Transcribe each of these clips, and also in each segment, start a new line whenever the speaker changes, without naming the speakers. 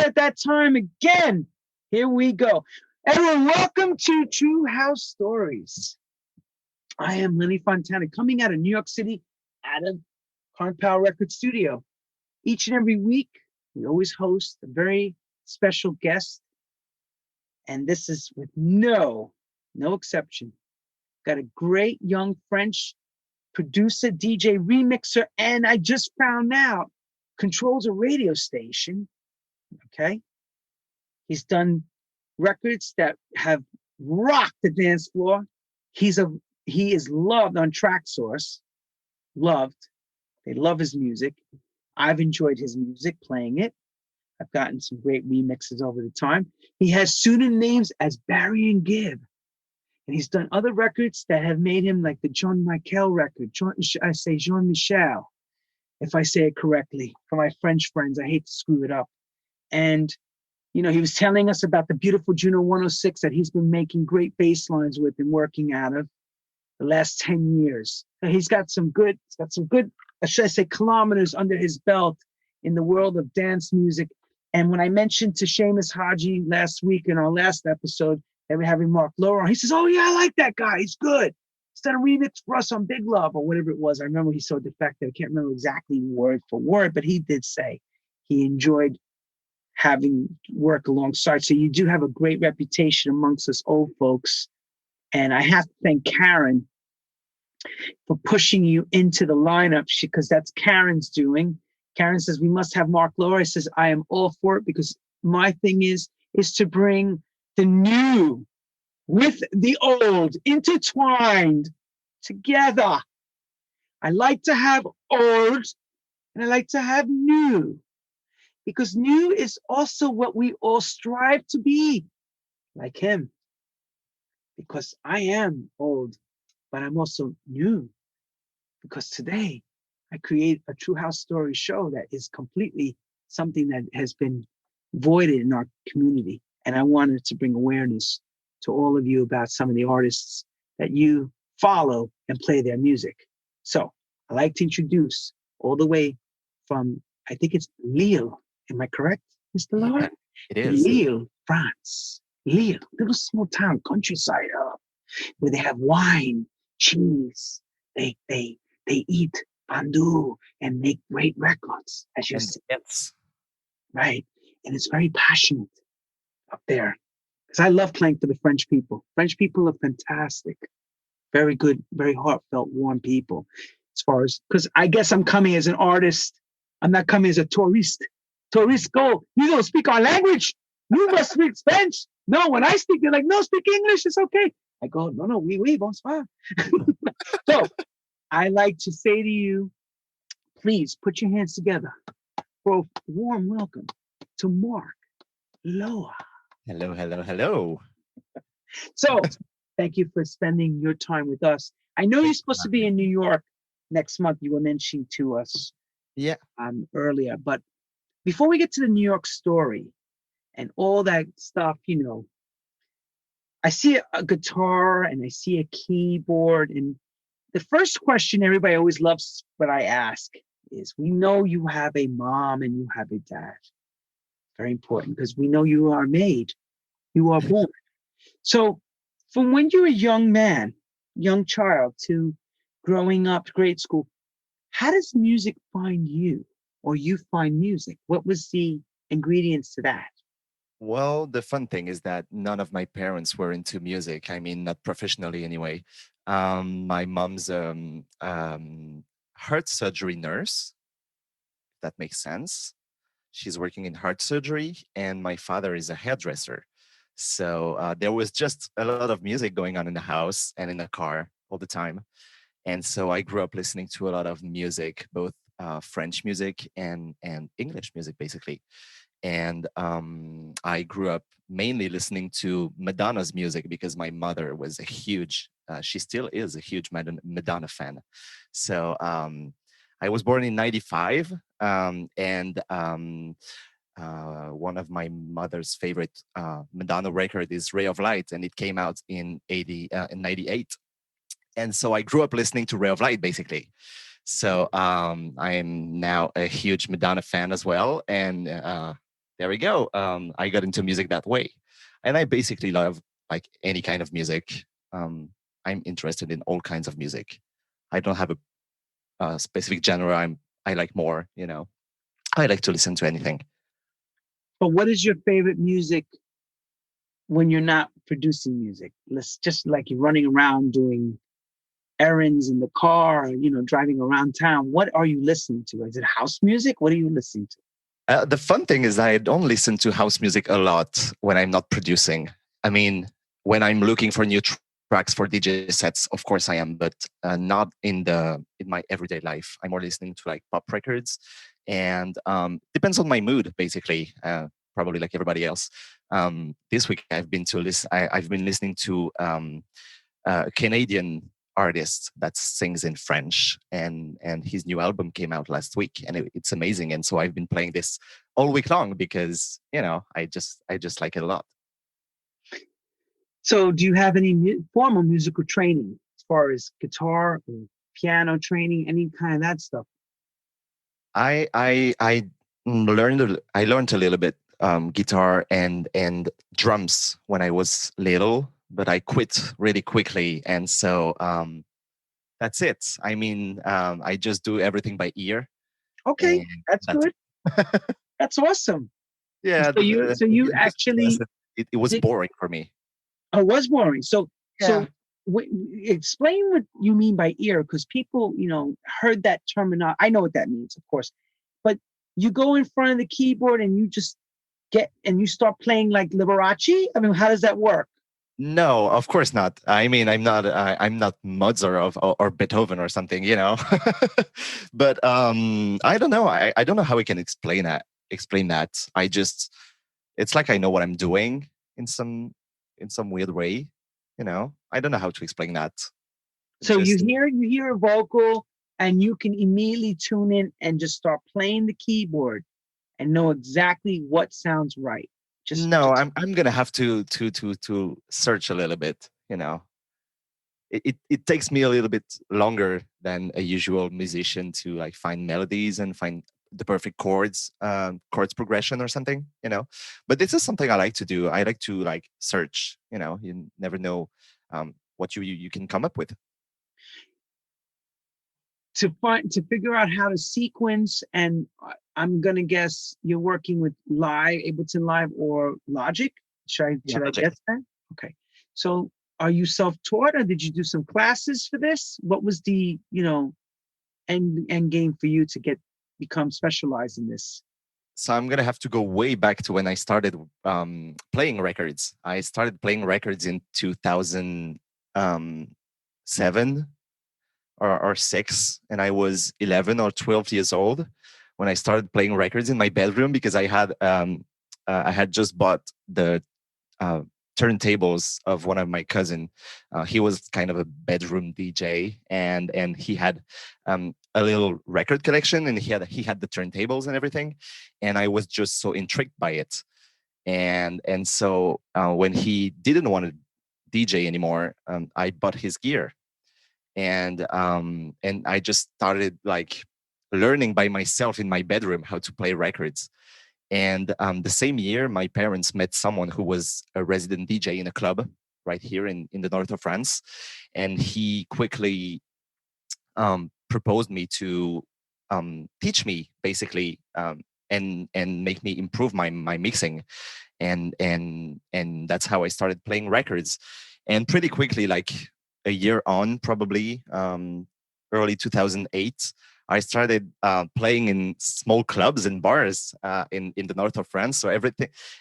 at that time again. Here we go. Everyone, welcome to True House Stories. I am Lenny Fontana, coming out of New York City, out of Current Power Records studio. Each and every week, we always host a very special guest. And this is with no exception. Got a great young French producer, DJ, remixer, and I just found out controls a radio station. Okay. He's done records that have rocked the dance floor. He is loved on TrackSource. Loved. They love his music. I've enjoyed his music, playing it. I've gotten some great remixes over the time. He has pseudonyms as Barry and Gibb. And he's done other records that have made him like the Jean Michel record. I say Jean Michel, if I say it correctly. For my French friends, I hate to screw it up. And, you know, he was telling us about the beautiful Juno 106 that he's been making great bass lines with and working out of the last 10 years. And he's got some good, should I say, kilometers under his belt in the world of dance music. And when I mentioned to Seamus Haji last week in our last episode that we're having Mark Lower on, he says, "Oh yeah, I like that guy. He's good. He's done a remix for us on Big Love," or whatever it was. I remember he's so defective. I can't remember exactly word for word, but he did say he enjoyed having work alongside. So you do have a great reputation amongst us old folks. And I have to thank Karen for pushing you into the lineup, because that's Karen's doing. Karen says, "We must have Mark Lower." I says, "I am all for it," because my thing is to bring the new with the old intertwined together. I like to have old and I like to have new, because new is also what we all strive to be, like him. Because I am old, but I'm also new, because today I create a True House Story show that is completely something that has been voided in our community. And I wanted to bring awareness to all of you about some of the artists that you follow and play their music. So I'd like to introduce all the way from, I think it's Lille. Am I correct, Mr. Lord?
It is.
Lille, France. Lille, little small town, countryside, where they have wine, cheese. They eat fondue and make great records, as you see.
Yes.
Right. And it's very passionate up there. Because I love playing for the French people. French people are fantastic. Very good, very heartfelt, warm people. As far as, because I guess I'm coming as an artist. I'm not coming as a tourist. Tourists go, "You don't speak our language. You must speak French." No, when I speak, they're like, "No, speak English. It's okay." I go, "No, oui, bonsoir." So I like to say to you, please put your hands together for a warm welcome to Mark Lower.
Hello, hello, hello.
So thank you for spending your time with us. I know you're supposed to be in New York next month. You were mentioning to us earlier. But before we get to the New York story and all that stuff, you know, I see a guitar and I see a keyboard. And the first question everybody always loves what I ask is, we know you have a mom and you have a dad. Very important, because we know you are made, you are born. So from when you're a young man, young child, to growing up, grade school, how does music find you, or you find music? What was the ingredients to that?
Well, the fun thing is that none of my parents were into music. I mean, not professionally anyway. My mom's heart surgery nurse, if that makes sense. She's working in heart surgery, and my father is a hairdresser. So there was just a lot of music going on in the house and in the car all the time. And so I grew up listening to a lot of music, both French music and English music, basically. And I grew up mainly listening to Madonna's music, because my mother was a huge, she still is a huge Madonna fan. So I was born in 95, and one of my mother's favorite Madonna record is Ray of Light, and it came out in 98. And so I grew up listening to Ray of Light, basically. So I am now a huge Madonna fan as well. And there we go. I got into music that way, and I basically love like any kind of music. Um, I'm interested in all kinds of music. I don't have a specific genre I like more. You know, I like to listen to anything.
But what is your favorite music when you're not producing music? Let's just like you're running around doing errands in the car, or, driving around town. What are you listening to? Is it house music? What are you listening to?
The fun thing is I don't listen to house music a lot when I'm not producing. I mean, when I'm looking for new tracks for DJ sets, of course I am, but not in my everyday life. I'm more listening to like pop records, and depends on my mood basically. Probably like everybody else. This week I've been listening to a Canadian artist that sings in French, and his new album came out last week, and it's amazing. And so I've been playing this all week long because I just like it a lot.
So, do you have any formal musical training as far as guitar or piano training, any kind of that stuff?
I learned a little bit guitar and drums when I was little, but I quit really quickly, and so that's it. I mean, I just do everything by ear,
Okay,
and
that's
that's
good.
it.
That's awesome.
Yeah,
So you
the music
actually
lesson, it was
did.
boring for me.
Oh, was boring. So
Yeah.
explain what you mean by ear, because people, heard that terminology. I know what that means, of course, but you go in front of the keyboard and you just you start playing like Liberace. I mean, how does that work?
No, of course not. I mean, I'm not Mozart or Beethoven or something, you know. But I don't know. I don't know how we can explain that. Explain that. It's like I know what I'm doing in some weird way. You know, I don't know how to explain that. It's
So you
just
hear a vocal and you can immediately tune in and just start playing the keyboard and know exactly what sounds right.
no.
Just
I'm gonna have to search a little bit. You know, it takes me a little bit longer than a usual musician to like find melodies and find the perfect chords progression or something, you know. But this is something I like to do. I like to like search, you know. You never know what you can come up with.
to figure out how to sequence, and I'm gonna guess you're working with live Ableton Live or Logic.
Yeah,
Should I
logic.
guess that? Okay. So are you self-taught or did you do some classes for this? What was the end game for you to become specialized in this?
So I'm gonna have to go way back to when I started playing records. I started playing records in 2007 or six, and I was 11 or 12 years old when I started playing records in my bedroom because I had just bought the uh, turntables of one of my cousin. He was kind of a bedroom DJ, and he had a little record collection, and he had the turntables and everything, and I was just so intrigued by it. And so when he didn't want to DJ anymore, I bought his gear, and I just started like learning by myself in my bedroom how to play records. And the same year, my parents met someone who was a resident DJ in a club right here in the north of France. And he quickly proposed me to teach me basically and make me improve my mixing. And that's how I started playing records. And pretty quickly, like a year on, probably early 2008, I started playing in small clubs and bars in the north of France. So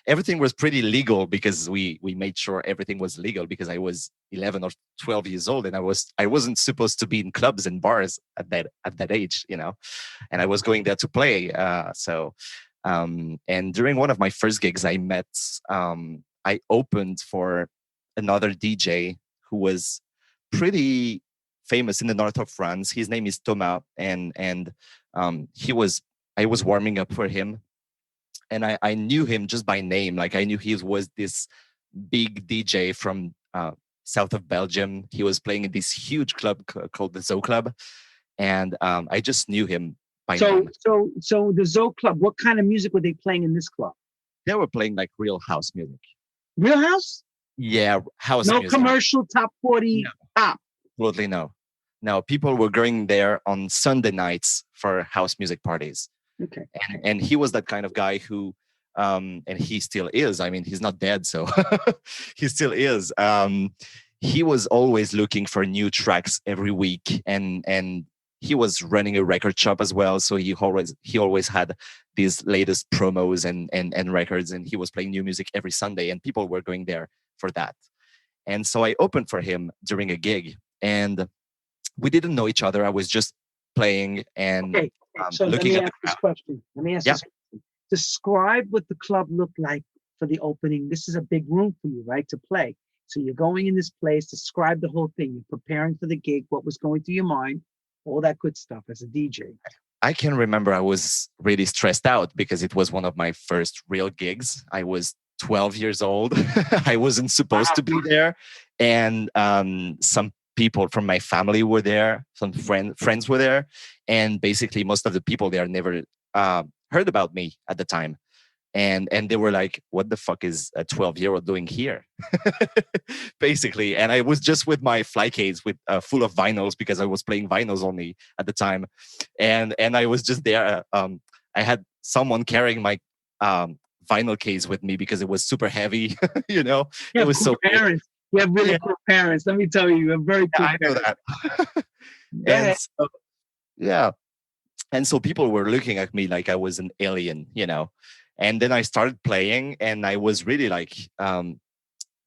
everything was pretty legal because we made sure everything was legal because I was 11 or 12 years old, and I wasn't supposed to be in clubs and bars at that age, you know, and I was going there to play. And during one of my first gigs, I opened for another DJ who was pretty famous in the north of France. His name is Thomas, and I was warming up for him, and I knew him just by name. Like I knew he was this big DJ from south of Belgium. He was playing in this huge club called the Zoo Club, and I just knew him by
So
name.
the Zo Club, what kind of music were they playing in this club?
they were playing like real house music.
Real House?
Yeah, house
No
music.
commercial top 40
No,
pop.
absolutely no. No, people were going there on Sunday nights for house music parties.
Okay.
And he was that kind of guy who and he still is. I mean, he's not dead, so he still is. He was always looking for new tracks every week, and he was running a record shop as well. So he always had these latest promos and records, and he was playing new music every Sunday, and people were going there for that. And so I opened for him during a gig, and we didn't know each other. I was just playing and
Okay. So let
looking
me
at the
ask this
crowd.
question. Let me ask
Yeah.
this question. Describe what the club looked like for the opening. This is a big room for you, right? To play. So you're going in this place. Describe the whole thing. You're preparing for the gig. What was going through your mind? All that good stuff as a DJ.
I can remember I was really stressed out because it was one of my first real gigs. I was 12 years old. I wasn't supposed to be there. And some people from my family were there, some friends were there. And basically, most of the people there never heard about me at the time. And they were like, what the fuck is a 12-year-old doing here? Basically. And I was just with my fly case with full of vinyls because I was playing vinyls only at the time. And I was just there. I had someone carrying my vinyl case with me because it was super heavy. You know,
You
it
have
was
cool
so cool.
parents. You have really
Yeah,
cool parents. Let me tell you, you have very cool
I know
parents.
that.
Go
And
ahead.
so, yeah. And so people were looking at me like I was an alien, you know. And then I started playing, and I was really like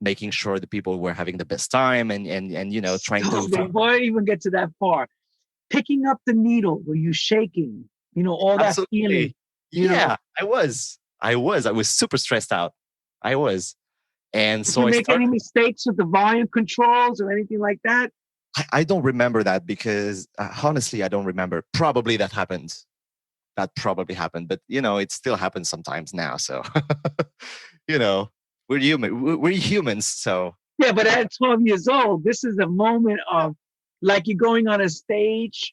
making sure the people were having the best time, and you know, trying
So
to
before I even get to that part, picking up the needle, were you shaking? All that feeling,
absolutely.
you know.
Yeah, I was super stressed out. I was. And
Did
so
you
I
make any
started.
mistakes with the volume controls or anything like that?
I don't remember that because honestly, I don't remember. Probably that happened. That probably happened, but you know, it still happens sometimes now. So, you know, we're human. We're humans. So,
Yeah, but at 12 years old, this is a moment of like you're going on a stage,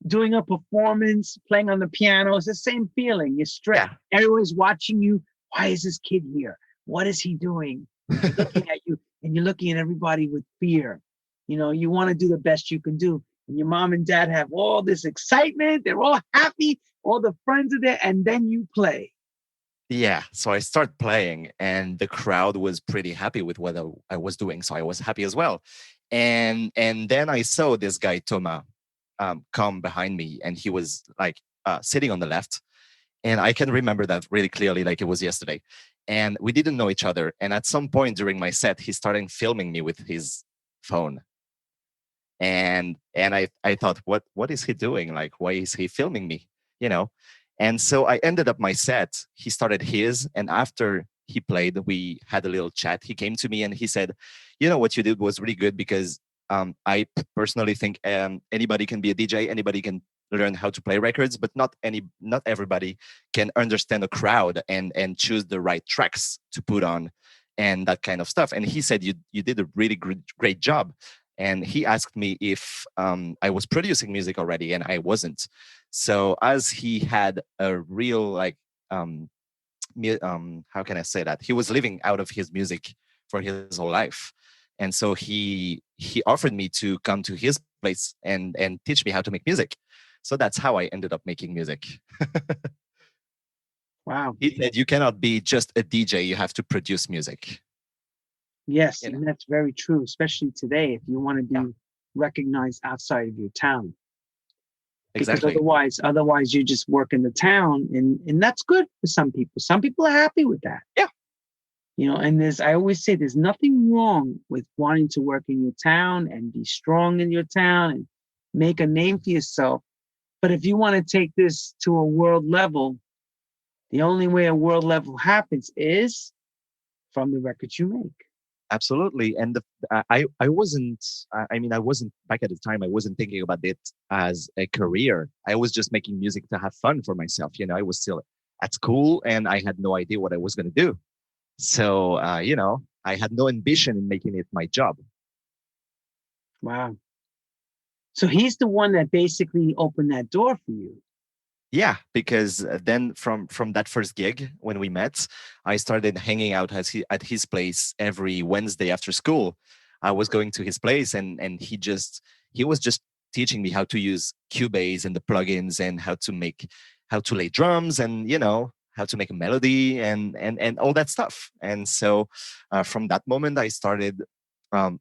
doing a performance, playing on the piano. It's the same feeling. You're stressed.
yeah.
Everyone's watching you. Why is this kid here? What is he doing? They're looking at you, and you're looking at everybody with fear. You want to do the best you can do. And your mom and dad have all this excitement. They're all happy. All the friends are there, and then you play.
Yeah, so I start playing, and the crowd was pretty happy with what I was doing, so I was happy as well. And then I saw this guy Thomas come behind me, and he was like sitting on the left, and I can remember that really clearly, like it was yesterday. And we didn't know each other, and at some point during my set, he started filming me with his phone, and I thought, what is he doing? Like, why is he filming me? You know. And so I ended up my set. He started his, and after he played, we had a little chat. He came to me and he said, "You know what you did was really good because I personally think anybody can be a DJ, anybody can learn how to play records, but not everybody can understand a crowd and choose the right tracks to put on and that kind of stuff." And he said, "You did a really great job." And he asked me if I was producing music already, and I wasn't. So as he had a real like how can I say that, he was living out of his music for his whole life, and so he offered me to come to his place and teach me how to make music. So that's how I ended up making music.
Wow.
He said, "You cannot be just a DJ; you have to produce music."
Yes,
You know?
and that's very true, especially today if you want to
Yeah,
be recognized outside of your town. Because
exactly.
otherwise you just work in the town, and that's good for some people. Some people are happy with that.
Yeah,
And I always say there's nothing wrong with wanting to work in your town and be strong in your town and make a name for yourself. But if you want to take this to a world level, the only way a world level happens is from the records you make.
absolutely. And I wasn't. I mean, I wasn't back at the time. I wasn't thinking about it as a career. I was just making music to have fun for myself. You know, I was still at school, and I had no idea what I was going to do. So you know, I had no ambition in making it my job.
Wow. So he's the one that basically opened that door for you.
Yeah, because then from that first gig when we met, I started hanging out at his place every Wednesday after school. I was going to his place, and he was just teaching me how to use Cubase and the plugins, and how to lay drums, and how to make a melody, and all that stuff. And so from that moment, I started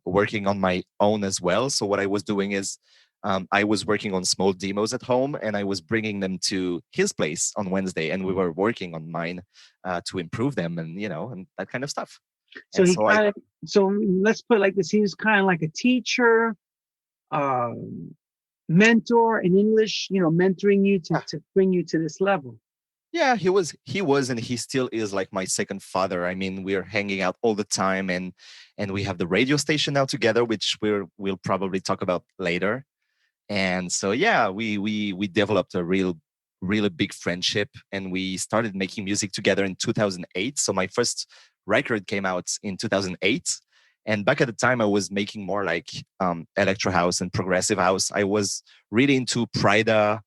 working on my own as well. So what I was doing is I was working on small demos at home, and I was bringing them to his place on Wednesday, and we were working on mine to improve them, and that kind of stuff.
So
And
he
so I,
kind of, so let's put it like this. He was kind of like a teacher, um, mentor in English, mentoring you
yeah,
to bring you to this level.
yeah, he was, and he still is like my second father. I mean, we're hanging out all the time, and we have the radio station now together, which we'll probably talk about later. And so yeah, we developed a really big friendship, and we started making music together in 2008. So my first record came out in 2008, and back at the time I was making more like electro house and progressive house. I was really into Prida,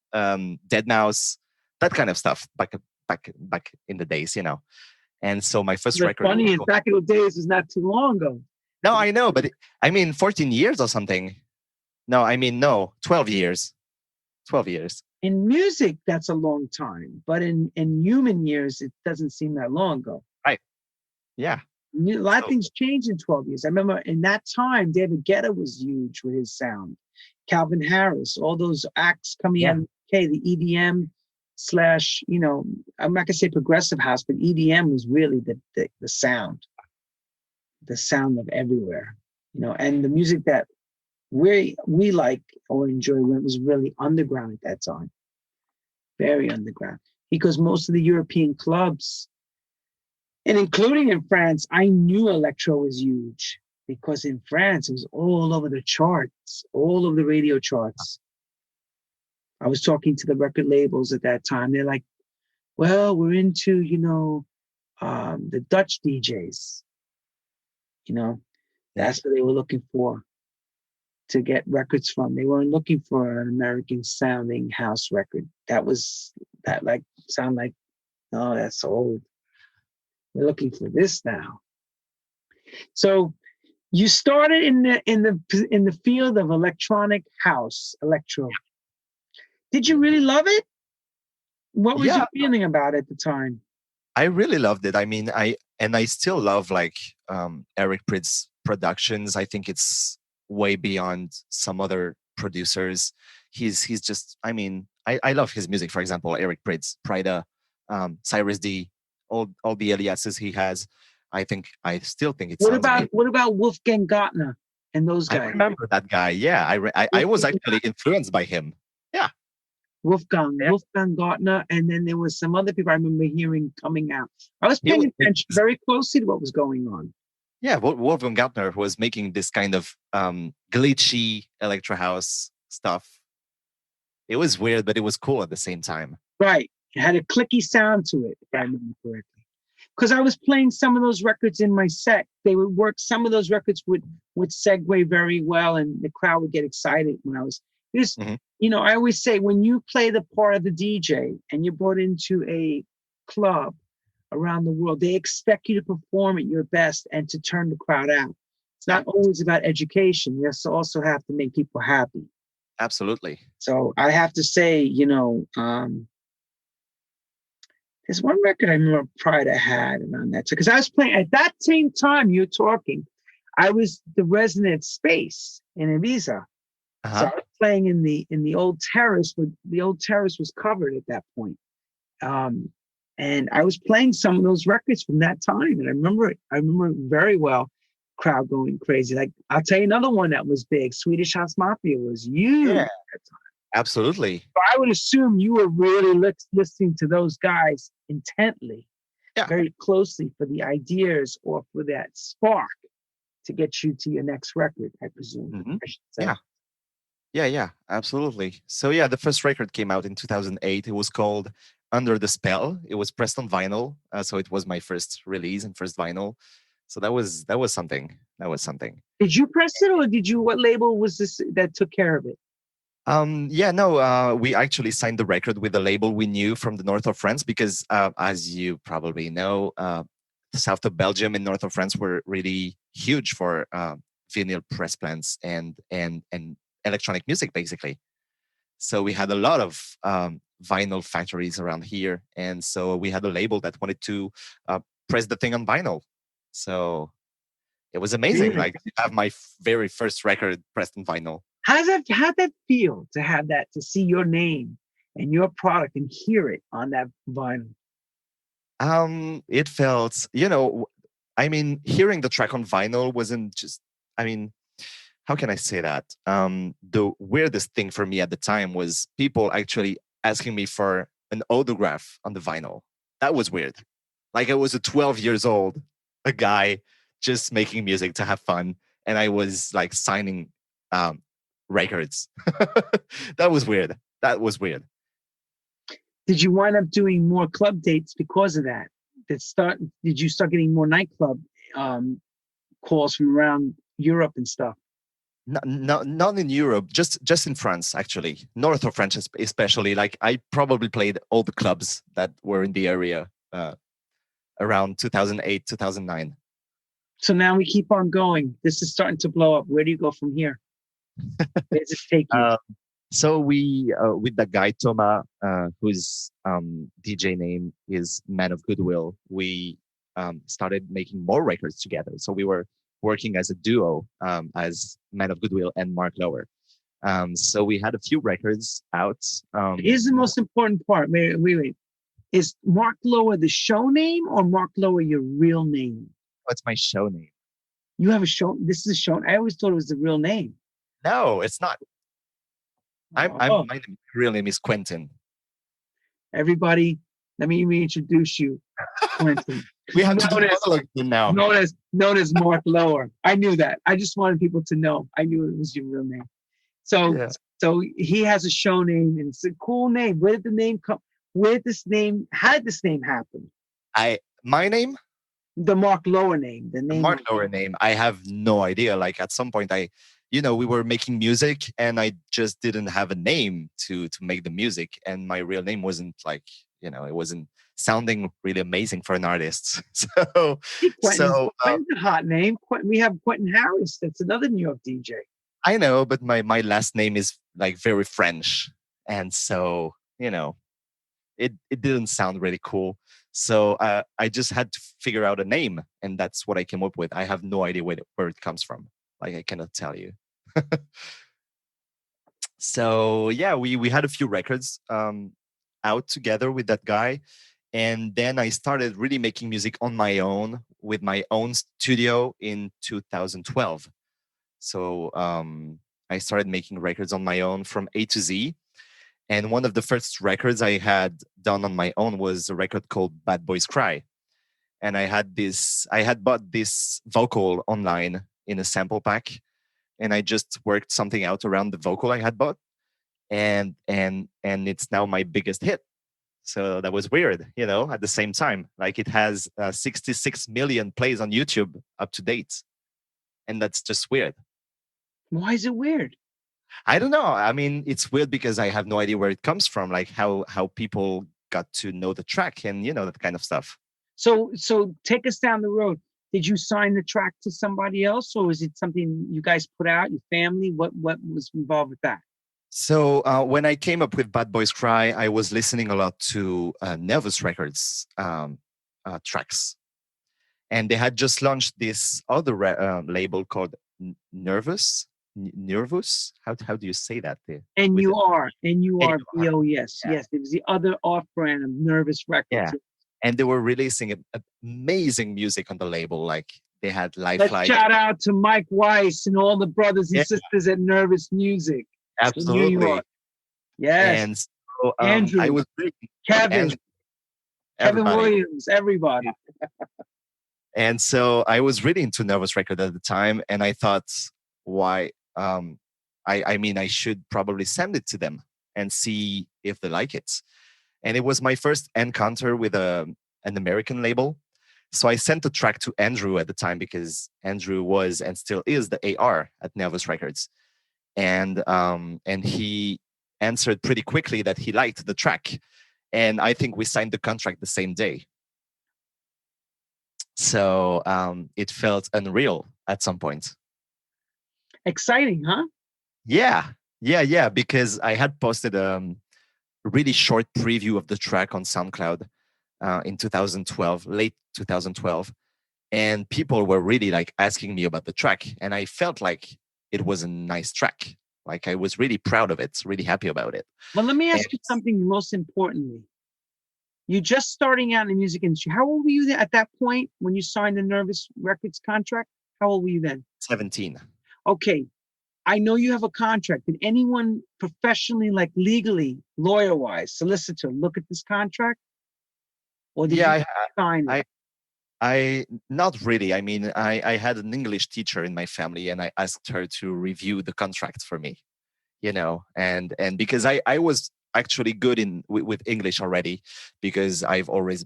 Dead Mouse, that kind of stuff back in the days. And so my first
The
record was
funny is,
called,
back in the days is not too long ago.
no, I know, but I mean 14 years or something. No, I mean, no, 12 years. 12 years.
In music, that's a long time, but in human years, it doesn't seem that long ago.
Right. Yeah.
A lot of
So,
things changed in 12 years. I remember in that time, David Guetta was huge with his sound. Calvin Harris, all those acts coming
yeah.
out of the EDM slash, I'm not gonna say progressive house, but EDM was really the sound of everywhere, and the music that we like or enjoy was really underground at that time, very underground, because most of the European clubs, and including in France, I knew electro was huge because in France it was all over the charts, all over the radio charts. I was talking to the record labels at that time. They're like, "Well, we're into the Dutch DJs. You know,
Yeah.
that's what they were looking for to get records from. They weren't looking for an American sounding house record. That like sound like, no, that's old. We're looking for this now." So you started in the field of electronic house, electro. Did you really love it? What was
Yeah.
your feeling about it at the time?
I really loved it. I mean, I still love like Eric Prydz productions. I think it's way beyond some other producers. He's just, I mean, I love his music. For example, Eric Prydz, Prida, Cyrus D, all the aliases he has. I still think it
What
sounds
about
amazing.
what about Wolfgang Gartner and those
I
guys?
remember that guy. Yeah, I was
Wolfgang,
actually influenced by him. Yeah. Yeah.
Wolfgang Gartner, and then there was some other people I remember hearing coming out. I was
He
paying
was,
attention very closely to what was going on.
yeah, Wolfgang Gartner was making this kind of glitchy electro house stuff. It was weird, but it was cool at the same time.
Right. It had a clicky sound to it, if I remember correctly. Because I was playing some of those records in my set. They would work, some of those records would segue very well, and the crowd would get excited when I was because
Mhm.
I always say when you play the part of the DJ and you're brought into a club around the world, they expect you to perform at your best and to turn the crowd out. It's
Yeah,
not always about education. You also have to make people happy.
absolutely.
So I have to say, there's one record I remember Pride I had around that. Because I was playing at that same time you're talking, I was the resident space in Ibiza. So
Uh-huh.
I was playing in the old terrace, but the old terrace was covered at that point. Um, and I was playing some of those records from that time. And I remember it very well, crowd going crazy. Like I'll tell you another one that was big. Swedish House Mafia was huge
Yeah,
at that time.
absolutely.
So I would assume you were really listening to those guys intently,
Yeah.
very closely for the ideas or for that spark to get you to your next record, I presume.
Hmm.
I should say.
Yeah. Yeah, absolutely. So yeah, the first record came out in 2008. It was called Under the Spell. It was pressed on vinyl, so it was my first release and first vinyl. So that was something. That was something.
Did you press it or did you, what label was this that took care of it?
Yeah, no, we actually signed the record with a label we knew from the north of France because, as you probably know, south of Belgium and north of France were really huge for vinyl press plants and electronic music, basically. So we had a lot of vinyl factories around here, and so we had a label that wanted to press the thing on vinyl. So it was amazing,
Really?
like to have my very first record pressed on vinyl.
How'd that feel to have that, to see your name and your product and hear it on that vinyl?
It felt, I mean, hearing the track on vinyl wasn't just, I mean, how can I say that? The weirdest thing for me at the time was people actually asking me for an autograph on the vinyl. That was weird. Like I was a 12 years old, a guy just making music to have fun, and I was like signing um, records. That was weird. That was weird.
Did you wind up doing more club dates because of that? Did you start getting more nightclub um, calls from around Europe and stuff?
Not in Europe, just in France, actually. North of France, especially. Like I probably played all the clubs that were in the area around 2008, 2009.
So now we keep on going. This is starting to blow up. Where do you go from here? Where does it take you?
So we, with the guy Thomas, whose DJ name is Man of Goodwill, we started making more records together. So we were working as a duo, as Man of Goodwill and Mark Lower. So we had a few records out.
Here's the most important part. Wait. Is Mark Lower the show name or Mark Lower your real name?
What's my show name?
You have a show. This is a show. I always thought it was the real name.
No, it's not. My real name is Quentin.
Everybody, let me reintroduce you, Quentin.
We have to do monologue now.
Known as Mark Lower. I knew that. I just wanted people to know. I knew it was your real name. So,
Yeah.
so he has a show name, and it's a cool name. Where did the name come? Where did this name? How did this name happen?
My name?
The Mark Lower name. The name.
Mark Lower name. I have no idea. Like at some point, we were making music, and I just didn't have a name to make the music, and my real name wasn't like, it wasn't sounding really amazing for an artist.
Quentin's a hot name. We have Quentin Harris. That's another New York DJ.
I know, but my last name is like very French, and so it didn't sound really cool. So I just had to figure out a name, and that's what I came up with. I have no idea where it comes from. Like I cannot tell you. So yeah, we had a few records out together with that guy, and then I started really making music on my own with my own studio in 2012. So I started making records on my own from A to Z. And one of the first records I had done on my own was a record called Bad Boys Cry. And I had bought this vocal online in a sample pack. And I just worked something out around the vocal I had bought. And it's now my biggest hit. So that was weird, at the same time. Like it has 66 million plays on YouTube up to date. And that's just weird.
Why is it weird?
I don't know. I mean, it's weird because I have no idea where it comes from, like how people got to know the track and that kind of stuff.
So take us down the road. Did you sign the track to somebody else, or is it something you guys put out, your family? What was involved with that?
So when I came up with Bad Boys Cry, I was listening a lot to Nervous Records tracks. And they had just launched this other label called Nervous. How do you say that there?
NURVOS. Yes, it was the other off-brand of Nervous Records.
Yeah, and they were releasing amazing music on the label. Like they had
Let's shout out to Mike Weiss and all the brothers and sisters at Nervous Music.
Absolutely.
New York. Yes.
And so,
Andrew,
I was
Kevin Williams, everybody.
And so I was really into Nervous Record at the time, and I thought, why? I mean, I should probably send it to them and see if they like it. And it was my first encounter with an American label. So I sent the track to Andrew at the time because Andrew was and still is the AR at Nervous Records. and he answered pretty quickly that he liked the track, and I think we signed the contract the same day. So it felt unreal at some point.
Exciting, huh?
Yeah, yeah. Because I had posted a really short preview of the track on SoundCloud in 2012, late 2012, and people were really like asking me about the track, and I felt like it was a nice track. Like I was really proud of it, really happy about it.
Well, let me
And
ask you something most importantly. You're just starting out in the music industry. How old were you at that point when you signed the Nervous Records contract? How old were you then?
17.
Okay, I know you have a contract. Did anyone professionally, like legally, lawyer-wise, solicitor, look at this contract? Or did you
Yeah,
sign it?
I, I not really. I mean, I had an English teacher in my family, and I asked her to review the contract for me. And because I was actually good with English already, because I've always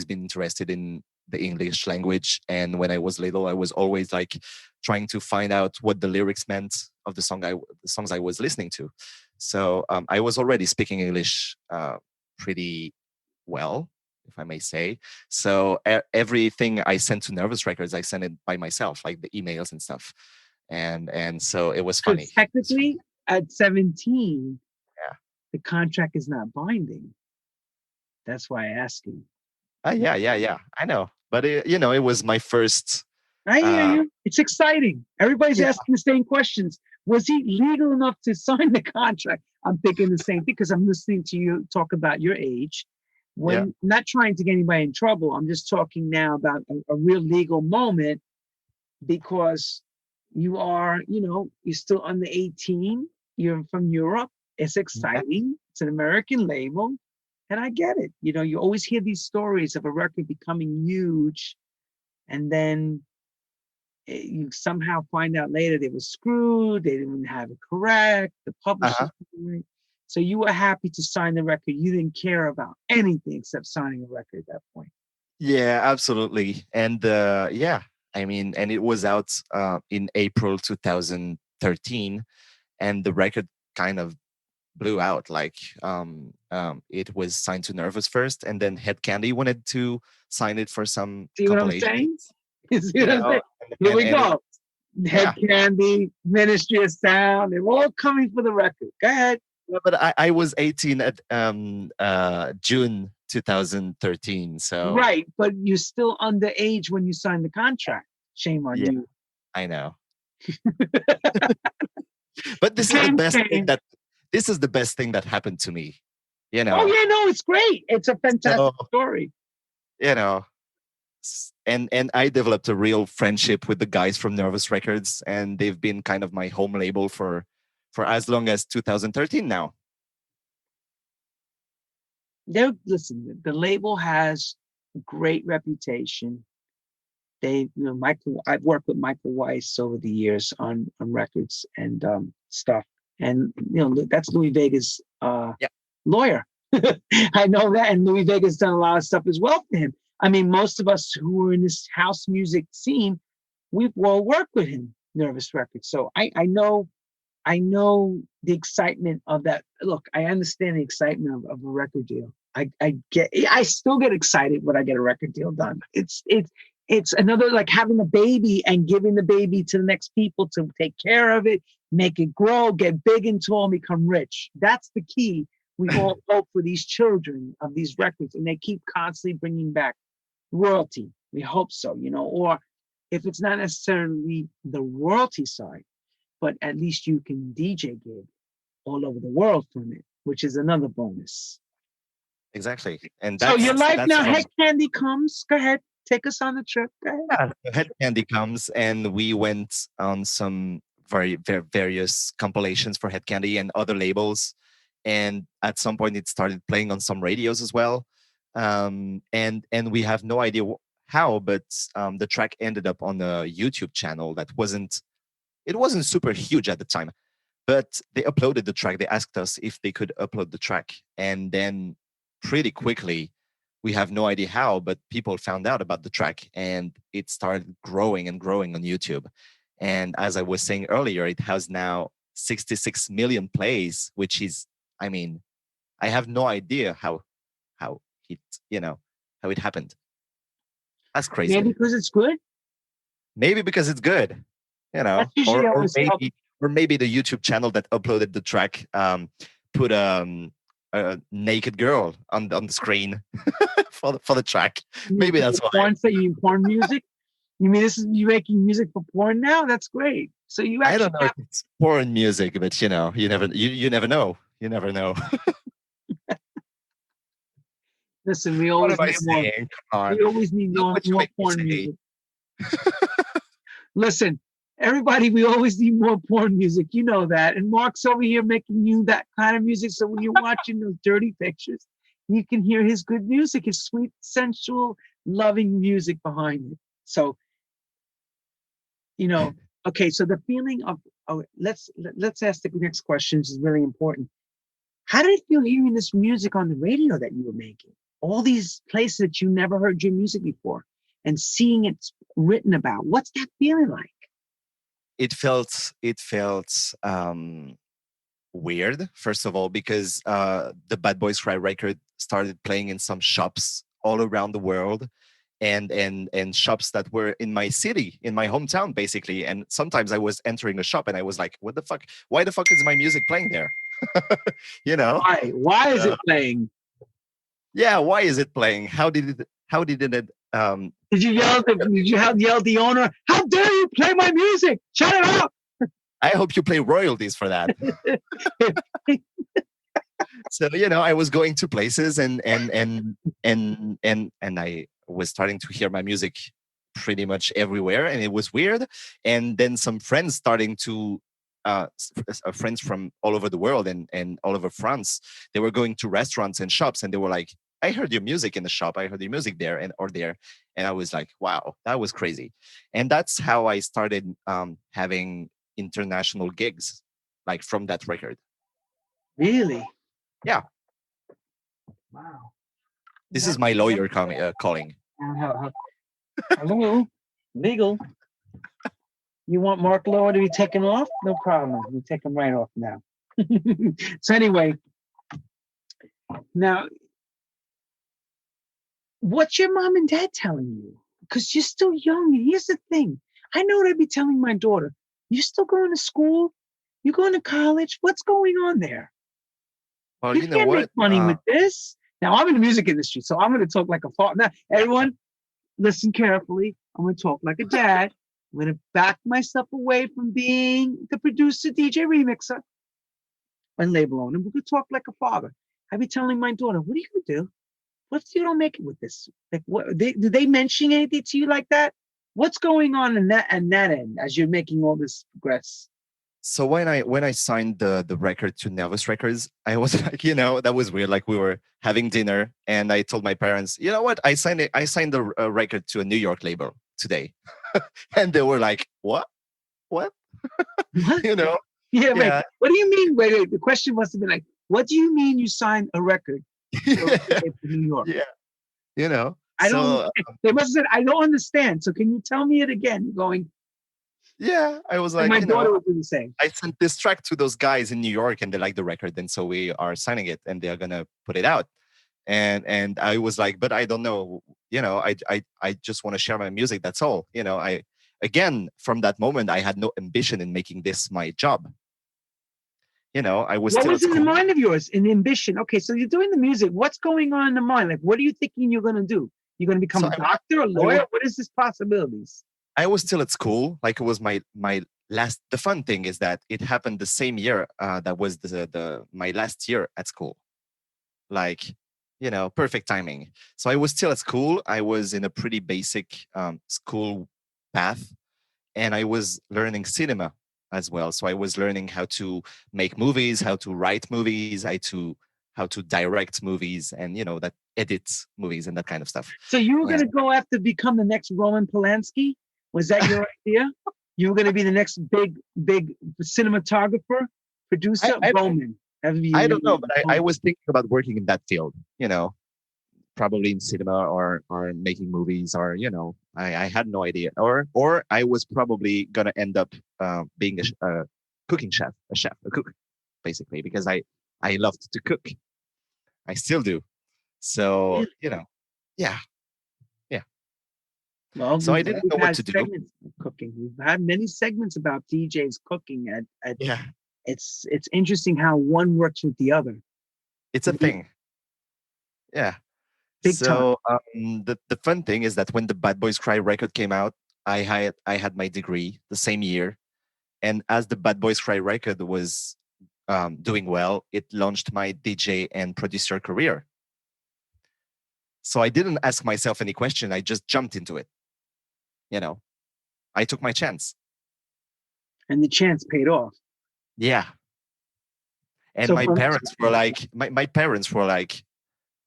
been interested in the English language, and when I was little, I was always like trying to find out what the lyrics meant of the songs I was listening to. So I was already speaking English pretty well, if I may say. So everything I sent to Nervous Records, I sent it by myself, like the emails and stuff, and so it was
So
funny. It was funny.
technically, at 17,
Yeah.
the contract is not binding. That's why I ask you.
Yeah. I know, but it was my first.
I hear
Uh,
you. It's exciting. Everybody's
yeah,
asking the same questions. Was he legal enough to sign the contract? I'm thinking the same thing because I'm listening to you talk about your age.
yeah,
When not trying to get anybody in trouble, I'm just talking now about a real legal moment because you're still under 18. You're from Europe. It's
yeah,
exciting. It's an American label. And I get it. You always hear these stories of a record becoming huge and then you somehow find out later they were screwed, they didn't have it correct, the publishers.
uh-huh.
So you were happy to sign the record. You didn't care about anything except signing a record at that point.
Yeah, absolutely. And yeah, I mean, and it was out in April 2013, and the record kind of blew out. Like it was signed to Nervous first, and then Head Candy wanted to sign it for some
See what I'm
compilation.
saying? See
You
what I'm
know,
saying? Here we
and it,
go. Head
yeah.
Candy, Ministry of Sound, they're all coming for the record. Go ahead.
Yeah, but I was 18 at June 2013. So
Right, but you're still underage when you signed the contract. Shame on
yeah,
you.
I know. But
Shame, shame.
this is the best thing that happened to me. You
Oh
know.
yeah, no, it's great. It's a
So
fantastic story.
you know, and I developed a real friendship with the guys from Nervous Records, and they've been kind of my home label for as long as 2013 now.
Listen, the label has a great reputation. I've worked with Michael Weiss over the years on records and stuff. And that's Louis Vega's
Yeah.
lawyer. I know that, and Louis Vega's done a lot of stuff as well for him. I mean, most of us who are in this house music scene, we've all worked with him, Nervous Records. So I know the excitement of that. Look, I understand the excitement of a record deal. I still get excited when I get a record deal done. It's another like having a baby and giving the baby to the next people to take care of it, make it grow, get big and tall, and become rich. That's the key. We all hope for these children of these records, and they keep constantly bringing back royalty. We hope so, or if it's not necessarily the royalty side, but at least you can DJ gig all over the world from it, which is another bonus.
Exactly. And
So your life
that's
now, Head
from
Candy comes. Go ahead, take us on the trip. Go ahead.
yeah, Head Candy comes, and we went on some various compilations for Head Candy and other labels. And at some point, it started playing on some radios as well. And we have no idea how, but the track ended up on a YouTube channel that wasn't super huge at the time, but they uploaded the track. They asked us if they could upload the track, and then pretty quickly, we have no idea how, but people found out about the track, and it started growing and growing on YouTube. And as I was saying earlier, it has now 66 million plays, which is, I mean, I have no idea how it, you know, how it happened. That's
Maybe
crazy.
because it's good.
Maybe because it's good,
That's usually
or
always help.
maybe the YouTube channel that uploaded the track put a naked girl on the screen for the track. Maybe that's why.
Porn, say you mean porn music. You mean this is you making music for porn now? That's great. So you
I
actually
don't know if it's porn music, but you never know. You never know.
listen. We
What
always
am I
need more.
saying? Come on.
We always need
Look what you
more
make me
porn
say.
music. Listen, everybody, we always need more porn music. You know that. And Mark's over here making you that kind of music. So when you're watching those dirty pictures, you can hear his good music, his sweet, sensual, loving music behind it. So, you know, okay. So the feeling of let's ask the next question. This is really important. How did it feel hearing this music on the radio that you were making? All these places that you never heard your music before and seeing it written about. What's that feeling like?
It felt weird, first of all, because the Bad Boys Cry record started playing in some shops all around the world, and shops that were in my city, in my hometown, basically. And sometimes I was entering a shop and I was like, "What the fuck? Why the fuck is my music playing there?" you know?
Why? Why is
Uh,
it playing?
yeah, why is it playing? How did it
Did you yell? Did you yell at the owner? How dare you play my music? Shut it up!
I hope you pay royalties for that. So I was going to places, and I was starting to hear my music pretty much everywhere, and it was weird. And then some friends starting to friends from all over the world and all over France, they were going to restaurants and shops, and they were like, "I heard your music in the shop, I heard your music there and or there." And I was like, wow, that was crazy. And that's how I started having international gigs, like from that record.
Really?
Yeah.
Wow.
This is my lawyer calling.
Hello, legal. You want Mark Lower to be taken off? No problem. We take him right off now. So anyway, now, what's your mom and dad telling you? Because you're still young. And here's the thing. I know they'd be telling my daughter, you still going to school? You going to college? What's going on there?
Well,
You
you know
can't make
what?
money with this. Now, I'm in the music industry, so I'm going to talk like a father. Now, everyone, listen carefully. I'm going to talk like a dad. I'm going to back myself away from being the producer, DJ, remixer, and label owner. We're going to talk like a father. I'd be telling my daughter, what are you going to do? What if you don't make it with this? Like, what? Do they mention anything to you like that? What's going on in that end as you're making all this progress?
So when I signed the record to Nervous Records, I was like, that was weird. Like we were having dinner, and I told my parents, you know what? I signed the record to a New York label today, and they were like, what? What?
What?
you know?
Yeah, wait.
Yeah.
What do you mean? Wait. The question must have been like, what do you mean you signed a record to New York?
Yeah. You know.
I don't.
So
They must have said, I don't understand. So can you tell me it again? Going,
yeah, I was
and
like,
my daughter would do the same.
I sent this track to those guys in New York, and they like the record, and so we are signing it, and they're gonna put it out. And I was like, but I don't know, I just want to share my music. That's all. I again from that moment I had no ambition in making this my job. I was
What
still
was
at
in the
school.
mind of yours, in ambition? Okay, so you're doing the music. What's going on in the mind? Like, what are you thinking you're going to do? You're going to become
So
a doctor, a lawyer? What is this possibilities?
I was still at school. Like it was my last. The fun thing is that it happened the same year. That was the my last year at school. Like, perfect timing. So I was still at school. I was in a pretty basic school path, and I was learning cinema as well. So I was learning how to make movies, how to write movies, how to direct movies, and that edit movies and that kind of stuff.
So you were going
And
to go after become the next Roman Polanski? Was that your idea? You were going to be the next big cinematographer, producer,
I
Roman.
I don't know, but I was thinking about working in that field. Probably in cinema or making movies, or I had no idea, or I was probably gonna end up being cooking chef, a cook, basically, because I loved to cook. I still do. So,
Really?
yeah, yeah.
Well,
So I
we've,
didn't
we've
know what
had
to do.
segments of cooking. We've had many segments about DJs cooking. At
Yeah,
it's interesting how one works with the other.
it's a thing. Yeah.
Big time.
So the fun thing is that when the Bad Boys Cry record came out, I had my degree the same year, and as the Bad Boys Cry record was doing well, it launched my DJ and producer career. So I didn't ask myself any question. I just jumped into it. You know, I took my chance.
And the chance paid off.
Yeah. And
So
my
from
parents were like, my parents were like,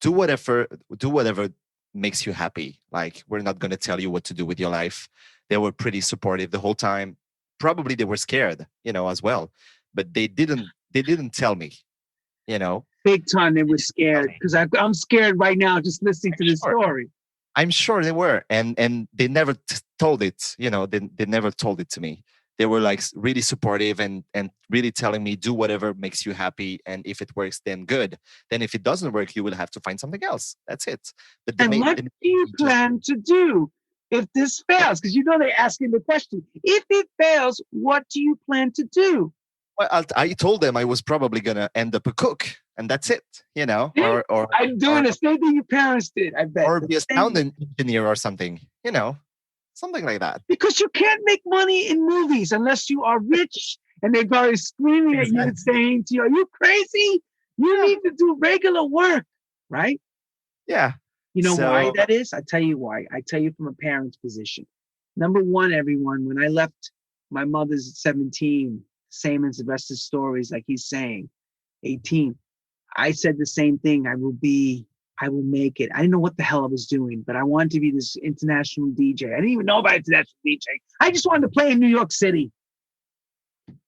do whatever, do whatever makes you happy. Like, we're not going to tell you what to do with your life. They were pretty supportive the whole time. Probably they were scared, as well, but they didn't tell me, you know,
big time, they
they
were
didn't tell
scared
me.
because I'm scared right now just listening
I'm
to this
sure.
story.
I'm sure they were, and they never told it. They never told it to me. They were like really supportive and really telling me do whatever makes you happy, and if it works, then good. Then if it doesn't work, you will have to find something else. That's it. But
And what
they
do
made
you
me just
plan to do if this fails? Because they're asking the question. If it fails, what do you plan to do?
well, I told them I was probably gonna end up a cook, and that's it.
See? I'm doing
Or
the same thing your parents did, I bet.
or
The
be a sound
same.
engineer or something. Something like that.
Because you can't make money in movies unless you are rich and they're probably screaming at you and
Exactly.
saying to you, are you crazy? You
Yeah.
need to do regular work, right?
Yeah.
You know why
So
that is? I tell you why. I tell you from a parent's position. Number one, everyone, when I left my mother's at 17, same as the rest of the stories, like he's saying, 18, I said the same thing. I will make it. I didn't know what the hell I was doing, but I wanted to be this international DJ. I didn't even know about international DJ. I just wanted to play in New York City.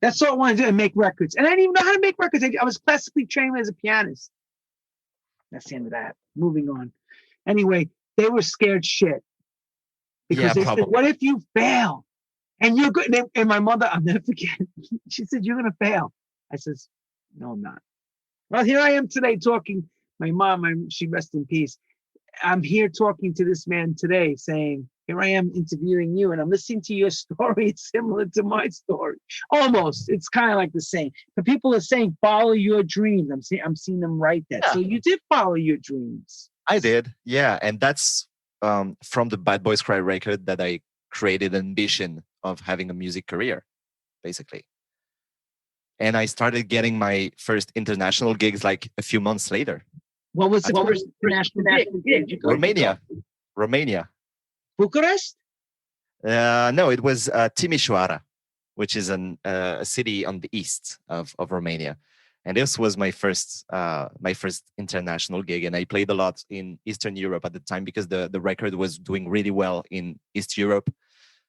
That's all I wanted to do and make records. And I didn't even know how to make records. I was classically trained as a pianist. That's the end of that. Moving on. Anyway, they were scared shit because
yeah,
they said,
probably.
what if you fail? And you're good. And my mother, I'll never forget, she said, you're going to fail. I says, no, I'm not. Well, here I am today talking. My mom, she rest in peace. I'm here talking to this man today saying, here I am interviewing you and I'm listening to your story. It's similar to my story. Almost. It's kind of like the same. But people are saying, follow your dreams. I'm seeing them write that.
Yeah,
So you did follow your dreams.
I did. Yeah, and that's from the Bad Boys Cry record that I created an ambition of having a music career, basically. And I started getting my first international gigs like a few months later.
What was the
Actually,
first international gig? Did you go?
Romania. Romania.
Bucharest?
No, it was Timișoara, which is a city on the east of Romania. And this was my first international gig, and I played a lot in Eastern Europe at the time because the record was doing really well in East Europe.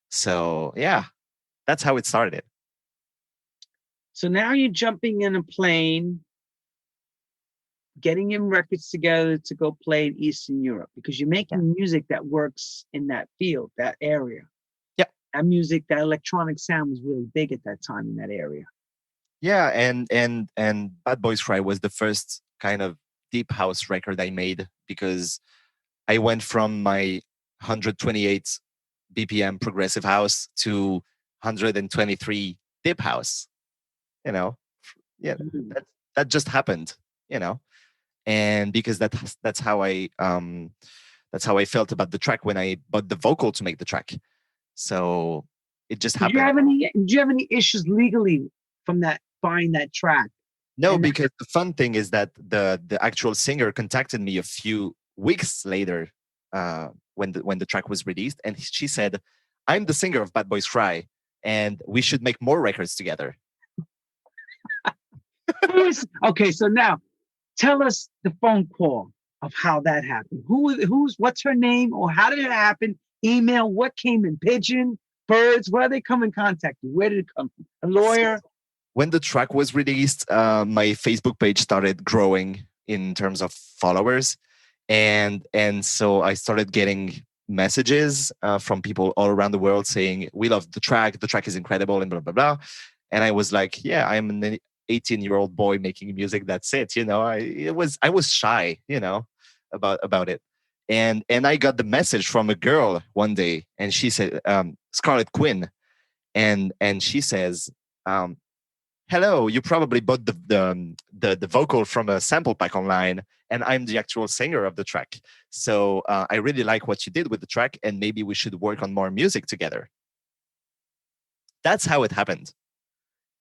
So yeah, that's how it started.
So now you're jumping in a plane, getting in records together to go play in Eastern Europe because you're
Yeah.
making music that works in that field, that area.
Yeah.
That music, that electronic sound was really big at that time in that area.
Yeah, and Bad Boys Cry was the first kind of deep house record I made because I went from my 128 BPM progressive house to 123 deep house. You know, yeah,
Mm.
that just happened. You know, and because that's how I felt about the track when I bought the vocal to make the track. So it just happened.
Did you have any issues legally from that buying that track?
No,
And
because the fun thing is that the actual singer contacted me a few weeks later when the track was released, and she said, "I'm the singer of Bad Boys Cry, and we should make more records together."
okay, so now tell us the phone call of how that happened. What's her name or how did it happen? Email, what came in? Pigeon, birds, where they come in contact you? Where did it come from? A lawyer?
When the track was released, my Facebook page started growing in terms of followers, and so I started getting messages from people all around the world saying, "We love the track. The track is incredible," and blah blah blah. And I was like, yeah, I'm an 18-year-old boy making music. That's it. I was shy, about it. And I got the message from a girl one day, and she said, Scarlet Quinn, and she says, um, hello, you probably bought the vocal from a sample pack online, and I'm the actual singer of the track. So I really like what you did with the track, and maybe we should work on more music together. That's how it happened.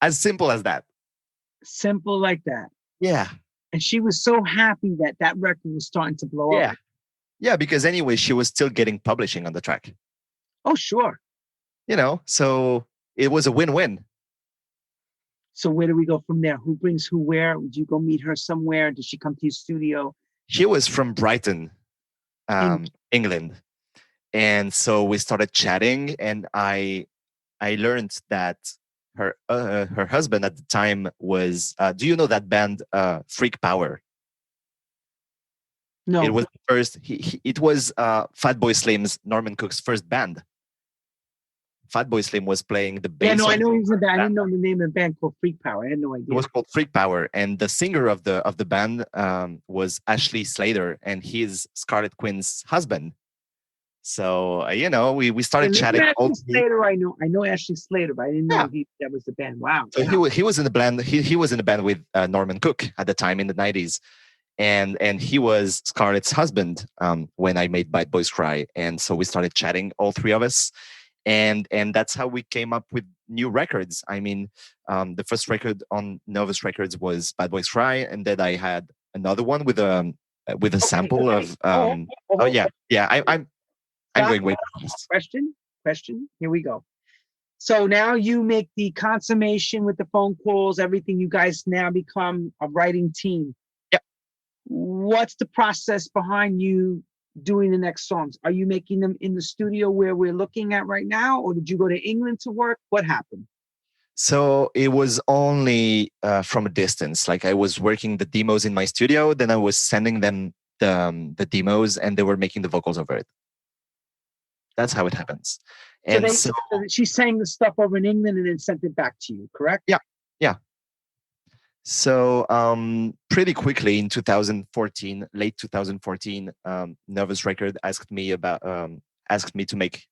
As simple as that.
Simple like that.
Yeah.
And she was so happy that that record was starting to blow
Yeah.
up.
Yeah, because anyway, she was still getting publishing on the track.
Oh, sure.
So it was a win-win.
So where do we go from there? Who brings who where? Would you go meet her somewhere? Did she come to your studio?
She was from Brighton,
In
England. And so we started chatting, and I learned that her husband at the time was. Do you know that band Freak Power?
no.
It was first. It was Fatboy Slim's Norman Cook's first band. Fatboy Slim was playing the bass.
Yeah, no, I know he's in that. I didn't know the name of the band called Freak Power. I had no idea.
It was called Freak Power, and the singer of the band was Ashley Slater, and he's Scarlet Quinn's husband. So we started chatting.
Ashley Slater, I know Ashley Slater, but I didn't know that was the band. Wow.
So he was in the band. He was in the band with Norman Cook at the time in the 90s, and he was Scarlett's husband when I made Bad Boys Cry, and so we started chatting, all three of us, and that's how we came up with new records. I mean, the first record on Nervous Records was Bad Boys Cry, and then I had another one with a sample of. I'm going way past.
Question. Here we go. So now you make the consummation with the phone calls, everything. You guys now become a writing team.
Yep.
What's the process behind you doing the next songs? Are you making them in the studio where we're looking at right now, or did you go to England to work? What happened?
So it was only from a distance. Like I was working the demos in my studio, then I was sending them the demos, and they were making the vocals over it. That's how it happens. And
so she sang the stuff over in England and then sent it back to you, correct?
Yeah. So pretty quickly in 2014, late 2014, Nervous Record asked me to make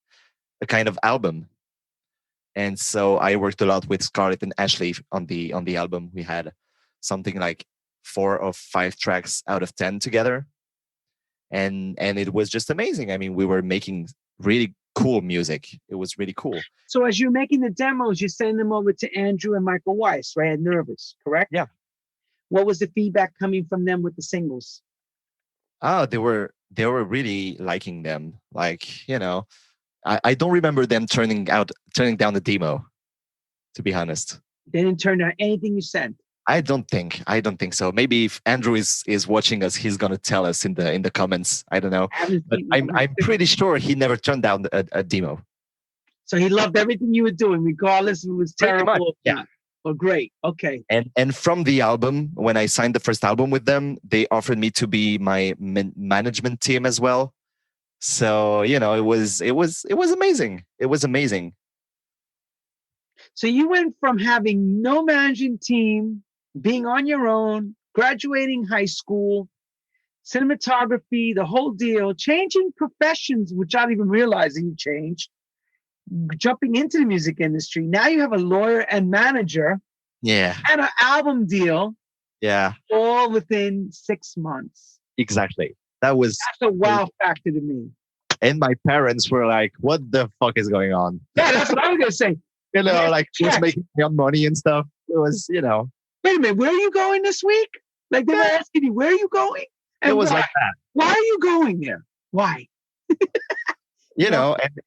a kind of album. And so I worked a lot with Scarlett and Ashley on the album. We had something like 4 or 5 tracks out of 10 together. And it was just amazing. I mean, we were making really cool music. It was really cool.
So as you're making the demos, you send them over to Andrew and Michael Weiss, right? At Nervous, correct?
Yeah.
What was the feedback coming from them with the singles?
Oh, they were really liking them. Like, I don't remember them turning down the demo, to be honest.
They didn't turn down anything you sent.
I don't think so. Maybe if Andrew is watching us, he's gonna tell us in the comments. I don't know, but I'm pretty sure he never turned down a demo.
So he loved everything you were doing, regardless if it was terrible or great. Okay.
And from the album, when I signed the first album with them, they offered me to be my management team as well. So it was amazing. It was amazing.
So you went from having no managing team, being on your own, graduating high school, cinematography, the whole deal, changing professions without even realizing you changed, jumping into the music industry. Now you have a lawyer and manager, and an album deal, all within 6 months.
Exactly. That's
a wow factor to me.
And my parents were like, "What the fuck is going on?"
Yeah, that's what I was gonna say.
Like just making money and stuff. It was, Wait a
minute, where are you going this week? Like they were asking you, where are you going? And
it was like that.
Why are you going there? Why?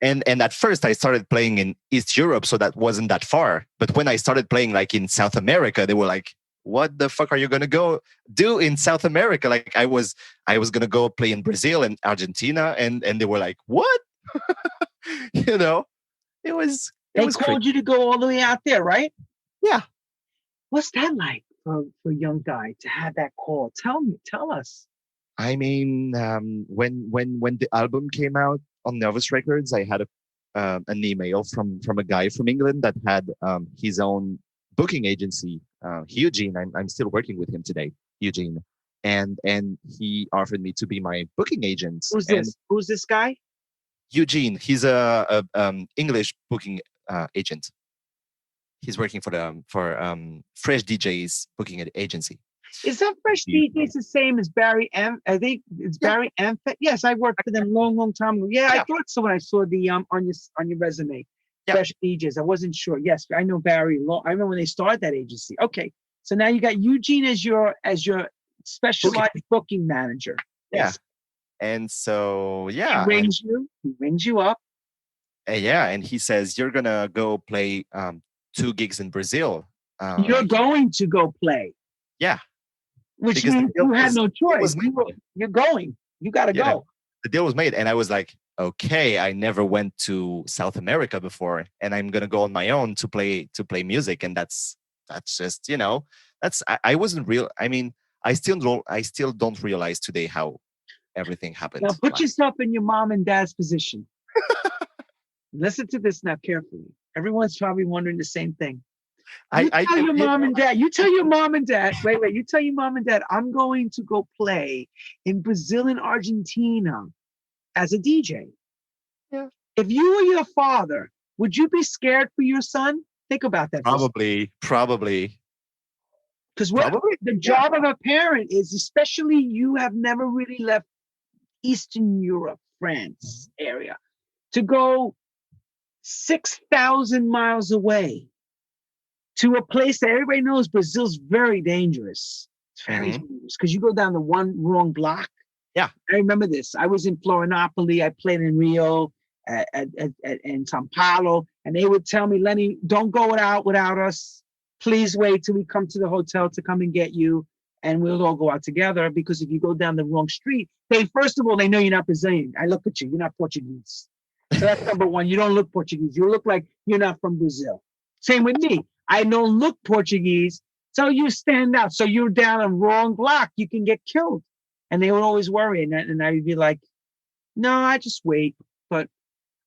And at first I started playing in East Europe, so that wasn't that far. But when I started playing like in South America, they were like, "What the fuck are you gonna go do in South America?" Like I was gonna go play in Brazil and Argentina, and they were like, "What?" It was.
They called you to go all the way out there, right?
Yeah.
What's that like for a young guy to have that call? Tell us.
I mean, when the album came out on Nervous Records, I had an email from a guy from England that had his own booking agency, Eugene. I'm still working with him today, Eugene, and he offered me to be my booking agent.
Who's
And
this? Who's this guy?
Eugene, he's a English booking agent. He's working for Fresh DJs booking agency.
Is that Fresh DJs the same as Barry M? I think it's
Yeah,
Barry M. Yes, I worked for them long time ago. Yeah, I
yeah,
thought so when I saw the on your resume.
yeah.
Fresh DJs. I wasn't sure. Yes, I know Barry. I remember when they started that agency. Okay, so now you got Eugene as your
Booking.
specialized booking manager.
Yeah.
Yes,
And so
he
yeah, and
rings you. He rings you up.
yeah, and he says you're gonna go play 2 gigs in Brazil.
You're going to go play,
Yeah,
which
because the
means
deal
you had
was
no
it
choice.
was made.
You're going. You got to
Yeah,
go.
the deal was made, and I was like, okay, I never went to South America before, and I'm gonna go on my own to play music, and that's just that's I wasn't real. I mean, I still don't realize today how everything
Now
happened.
put
Like,
yourself in your mom and dad's position. Listen to this now carefully. Everyone's probably wondering the same thing. You
I
tell
can
your
you
mom
know,
and dad, you tell your mom and dad, wait, you tell your mom and dad, I'm going to go play in Brazil and Argentina as a DJ.
yeah,
If you were your father, would you be scared for your son? Think about that for a second.
probably,
Because what
probably,
the
yeah.
job of a parent is, especially you have never really left Eastern Europe, France area, to go 6,000 miles away to a place that everybody knows Brazil's very dangerous. It's very
Hmm.
dangerous because you go down the one wrong block.
Yeah,
I remember this. I was in Florianopoli. I played in Rio, in Sao Paulo, and they would tell me, Lenny, don't go without us. Please wait till we come to the hotel to come and get you, and we'll all go out together. Because if you go down the wrong street, first of all, they know you're not Brazilian. I look at you, you're not Portuguese. So that's number one. You don't look Portuguese. You look like you're not from Brazil. Same with me. I don't look Portuguese, so you stand out. So you're down a wrong block. You can get killed. And they would always worry. And I would be like, no, I just wait. But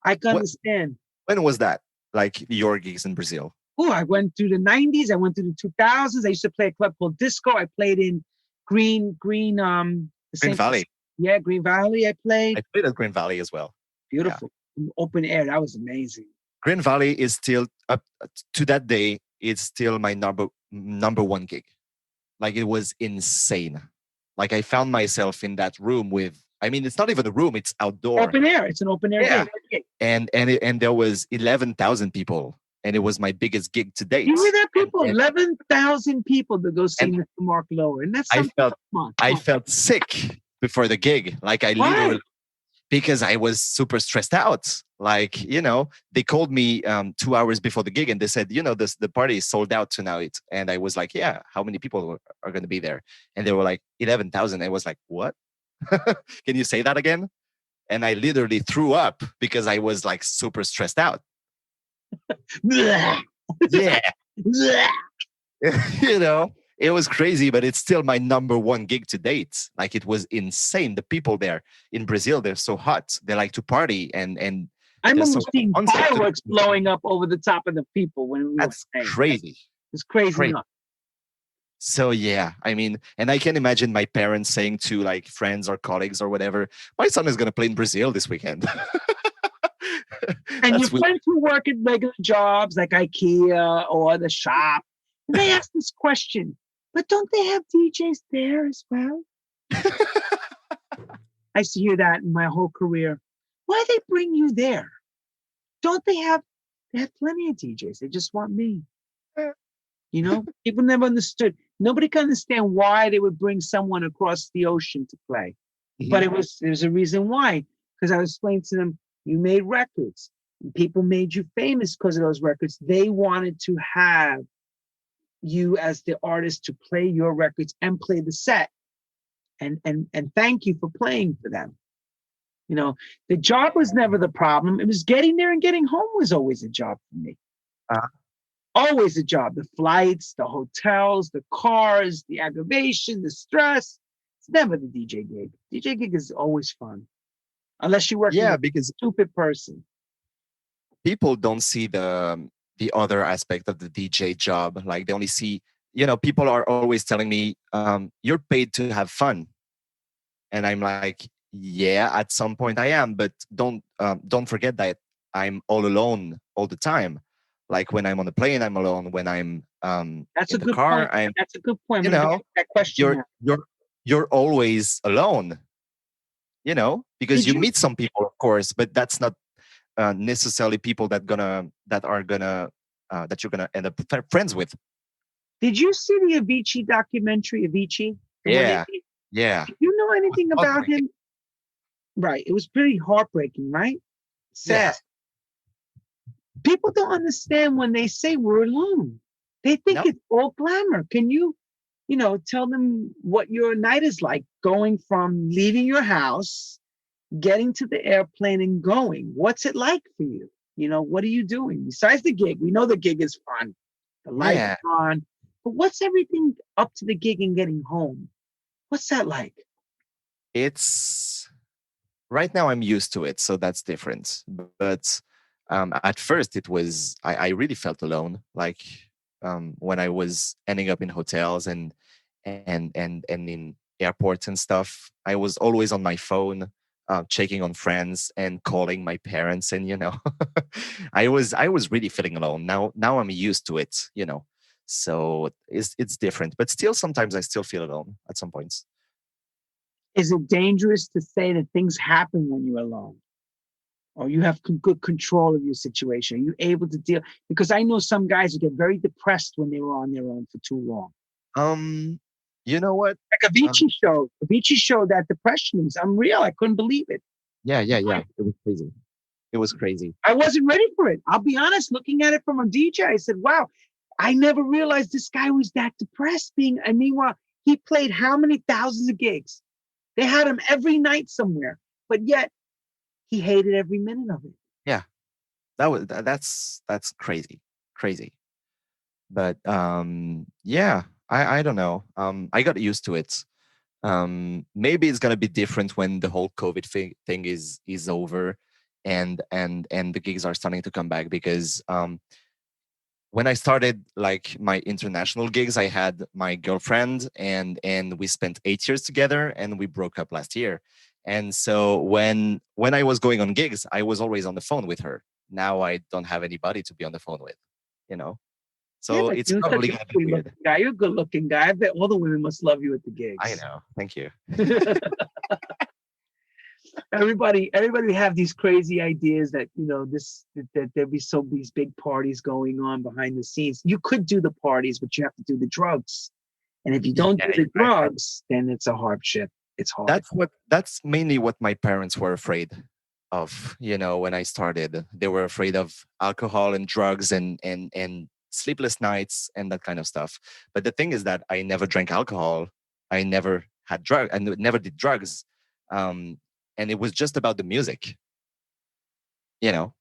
I can
what
understand.
when was that? Like your gigs in Brazil?
Oh, I went through the 90s. I went through the 2000s. I used to play a club called Disco. I played in the
Green
same,
Valley.
yeah, Green Valley. I played.
I played at Green Valley as well. Yeah.
Beautiful. Open air. That was amazing.
Green Valley is still up to that day. It's still my number one gig. Like it was insane. Like I found myself in that room with. I mean, it's not even a room; it's outdoor.
Open air. It's an open air
Yeah,
gig.
and there was 11,000 people, and it was my biggest gig to date.
You hear that, people?
And
11,000 people to go see
and
Mr. Mark Lower. And that's
I
something.
felt
Come on.
I felt sick before the gig. Like I
Why?
literally because I was super stressed out. Like, they called me 2 hours before the gig and they said, the party is sold out tonight. And I was like, yeah, how many people are going to be there? And they were like 11,000. I was like, what? Can you say that again? And I literally threw up because I was like super stressed out. Yeah. It was crazy, but it's still my number one gig to date. Like it was insane. The people there in Brazil, they're so hot. They like to party and
I
there's
remember
so
seeing
much concept to
fireworks
it.
blowing up over the top of the people when we were
That's
playing.
crazy.
It's crazy
Crazy.
enough.
So yeah, I mean, and I can imagine my parents saying to like friends or colleagues or whatever, my son is gonna play in Brazil this weekend.
And your
That's weird.
friends who work at regular jobs like IKEA or the shop, and they ask this question, but don't they have DJs there as well? I used to hear that in my whole career. Why they bring you there? Don't they have plenty of DJs? They just want me. People never understood. Nobody can understand why they would bring someone across the ocean to play. But there's a reason why. Because I was explaining to them, you made records. People made you famous because of those records. They wanted to have you as the artist to play your records and play the set. And thank you for playing for them. The job was never the problem. It was getting there and getting home was always a job for me. Always a job. The flights, the hotels, the cars, the aggravation, the stress. It's never the DJ gig. DJ gig is always fun. Unless you work with a
because
stupid person.
people don't see the other aspect of the DJ job. Like they only see, people are always telling me, "You're paid to have fun," and I'm like, "Yeah, at some point I am, but don't forget that I'm all alone all the time. Like when I'm on the plane, I'm alone. When I'm
That's a
in the
good point.
car, I'm,
That's a good point.
you
I'm going to
know,
ask that question
you're
now.
you're you're always alone, because
Did
you
you
meet some people, of course, but that's not necessarily people that you're gonna end up friends with.
did you see the Avicii documentary, Avicii? The one they
Yeah,
did?
yeah,
Did you know
it was
anything about
heartbreaking.
him? Right. It was pretty heartbreaking, right? Sad.
Yes,
People don't understand when they say we're alone. They think
no,
it's all glamour. Can you, tell them what your night is like going from leaving your house, getting to the airplane and going? What's it like for you? What are you doing besides the gig? We know the gig is fun. The lights
yeah,
are on. But what's everything up to the gig and getting home? What's that like?
it's right now I'm used to it, so that's different. But at first, I really felt alone. Like when I was ending up in hotels and in airports and stuff, I was always on my phone, checking on friends and calling my parents, and I was really feeling alone. Now I'm used to it, so it's different. But still, sometimes I still feel alone at some points.
Is it dangerous to say that things happen when you're alone? Or you have good control of your situation? Are you able to deal? Because I know some guys who get very depressed when they were on their own for too long.
Um, you know what?
Like
Um,
Avicii showed that depression was unreal. I couldn't believe it.
yeah, yeah, yeah. It was crazy. It was crazy.
I wasn't ready for it. I'll be honest, looking at it from a DJ, I said, wow, I never realized this guy was that depressed and meanwhile, he played how many thousands of gigs? They had him every night somewhere, but yet he hated every minute of it.
Yeah, that's crazy, crazy. But yeah, I don't know. I got used to it. Maybe it's gonna be different when the whole COVID thing is over, and the gigs are starting to come back because when I started like my international gigs, I had my girlfriend and we spent 8 years together, and we broke up last year. And so when I was going on gigs, I was always on the phone with her. Now I don't have anybody to be on the phone with, you know.
Yeah,
So
but
it's
you're such
probably
a
gonna be
sweet
weird.
looking guy. You're a good looking guy. I bet all the women must love you at the
I
gigs.
know. Thank you.
everybody have these crazy ideas that that there'd be these big parties going on behind the scenes. You could do the parties, but you have to do the drugs. And if you don't
Yeah,
do the
exactly.
drugs, then it's a hardship. It's hard.
That's mainly what my parents were afraid of. When I started, they were afraid of alcohol and drugs and sleepless nights and that kind of stuff. But the thing is that I never drank alcohol. I never had drug and never did drugs. Um, and it was just about the music, you know.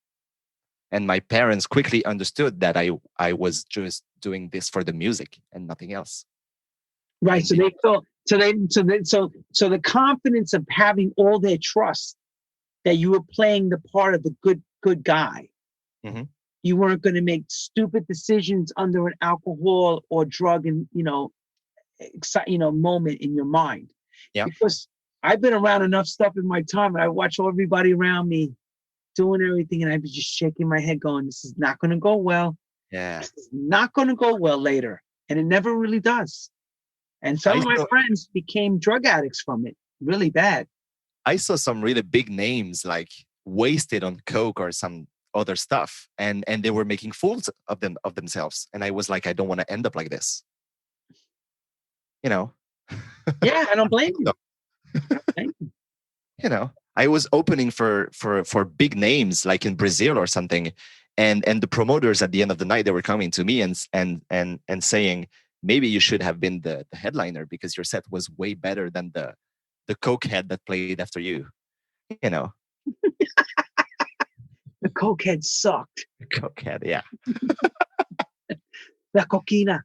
And my parents quickly understood that I was just doing this for the music and nothing else.
Right.
And
So
they,
they felt so the confidence of having all their trust that you were playing the part of the good guy.
Mhm.
You weren't going to make stupid decisions under an alcohol or drug and moment in your mind.
Yeah,
Because I've been around enough stuff in my time, and I watch everybody around me doing everything, and I'd be just shaking my head, going, "This is not going to go well.
yeah.
This is not going to go well later," and it never really does. And some
I
of my
saw
friends became drug addicts from it, really bad.
I saw some really big names like wasted on coke or some other stuff, and they were making fools of themselves. And I was like, I don't want to end up like this, you know.
Yeah, I don't blame
So,
you. I don't blame you.
I was opening for big names like in Brazil or something, and the promoters at the end of the night they were coming to me and saying maybe you should have been the headliner because your set was way better than the coke head that played after you, you know.
The cokehead sucked.
Coke head, yeah.
La coquina.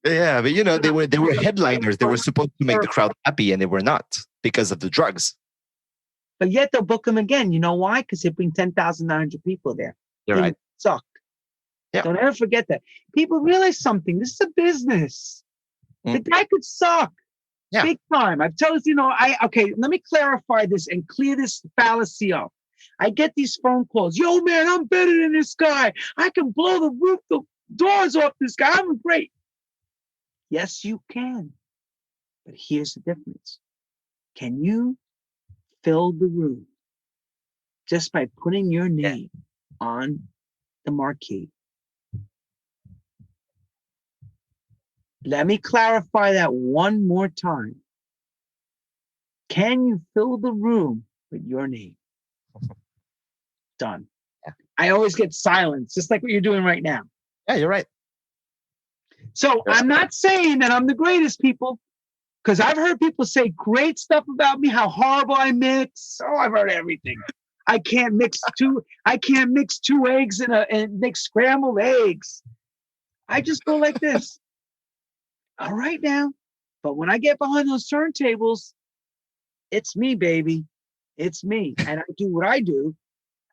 Yeah, but they were headliners. They were supposed to make the crowd happy, and they were not because of the drugs.
But yet they'll book him again. You know why? Because they bring 10,900 people there.
You're
Even
right.
sucked.
Yeah.
Don't ever forget that. People realize something. This is a business. The
Mm.
guy could suck
Yeah.
big time. I've told you, okay, let me clarify this and clear this fallacy up. I get these phone calls. Yo, man, I'm better than this guy. I can blow the doors off this guy. I'm great. Yes, you can. But here's the difference. Can you fill the room just by putting your name on the marquee? Let me clarify that one more time. Can you fill the room with your name? Done.
Yeah.
I always get silence, just like what you're doing right now.
Yeah, you're right.
So I'm not saying that I'm the greatest, people, because I've heard people say great stuff about me, how horrible I mix. Oh, I've heard everything. I can't mix two eggs and make scrambled eggs. I just go like this. All right now. But when I get behind those turntables, it's me, baby. It's me. And I do what I do,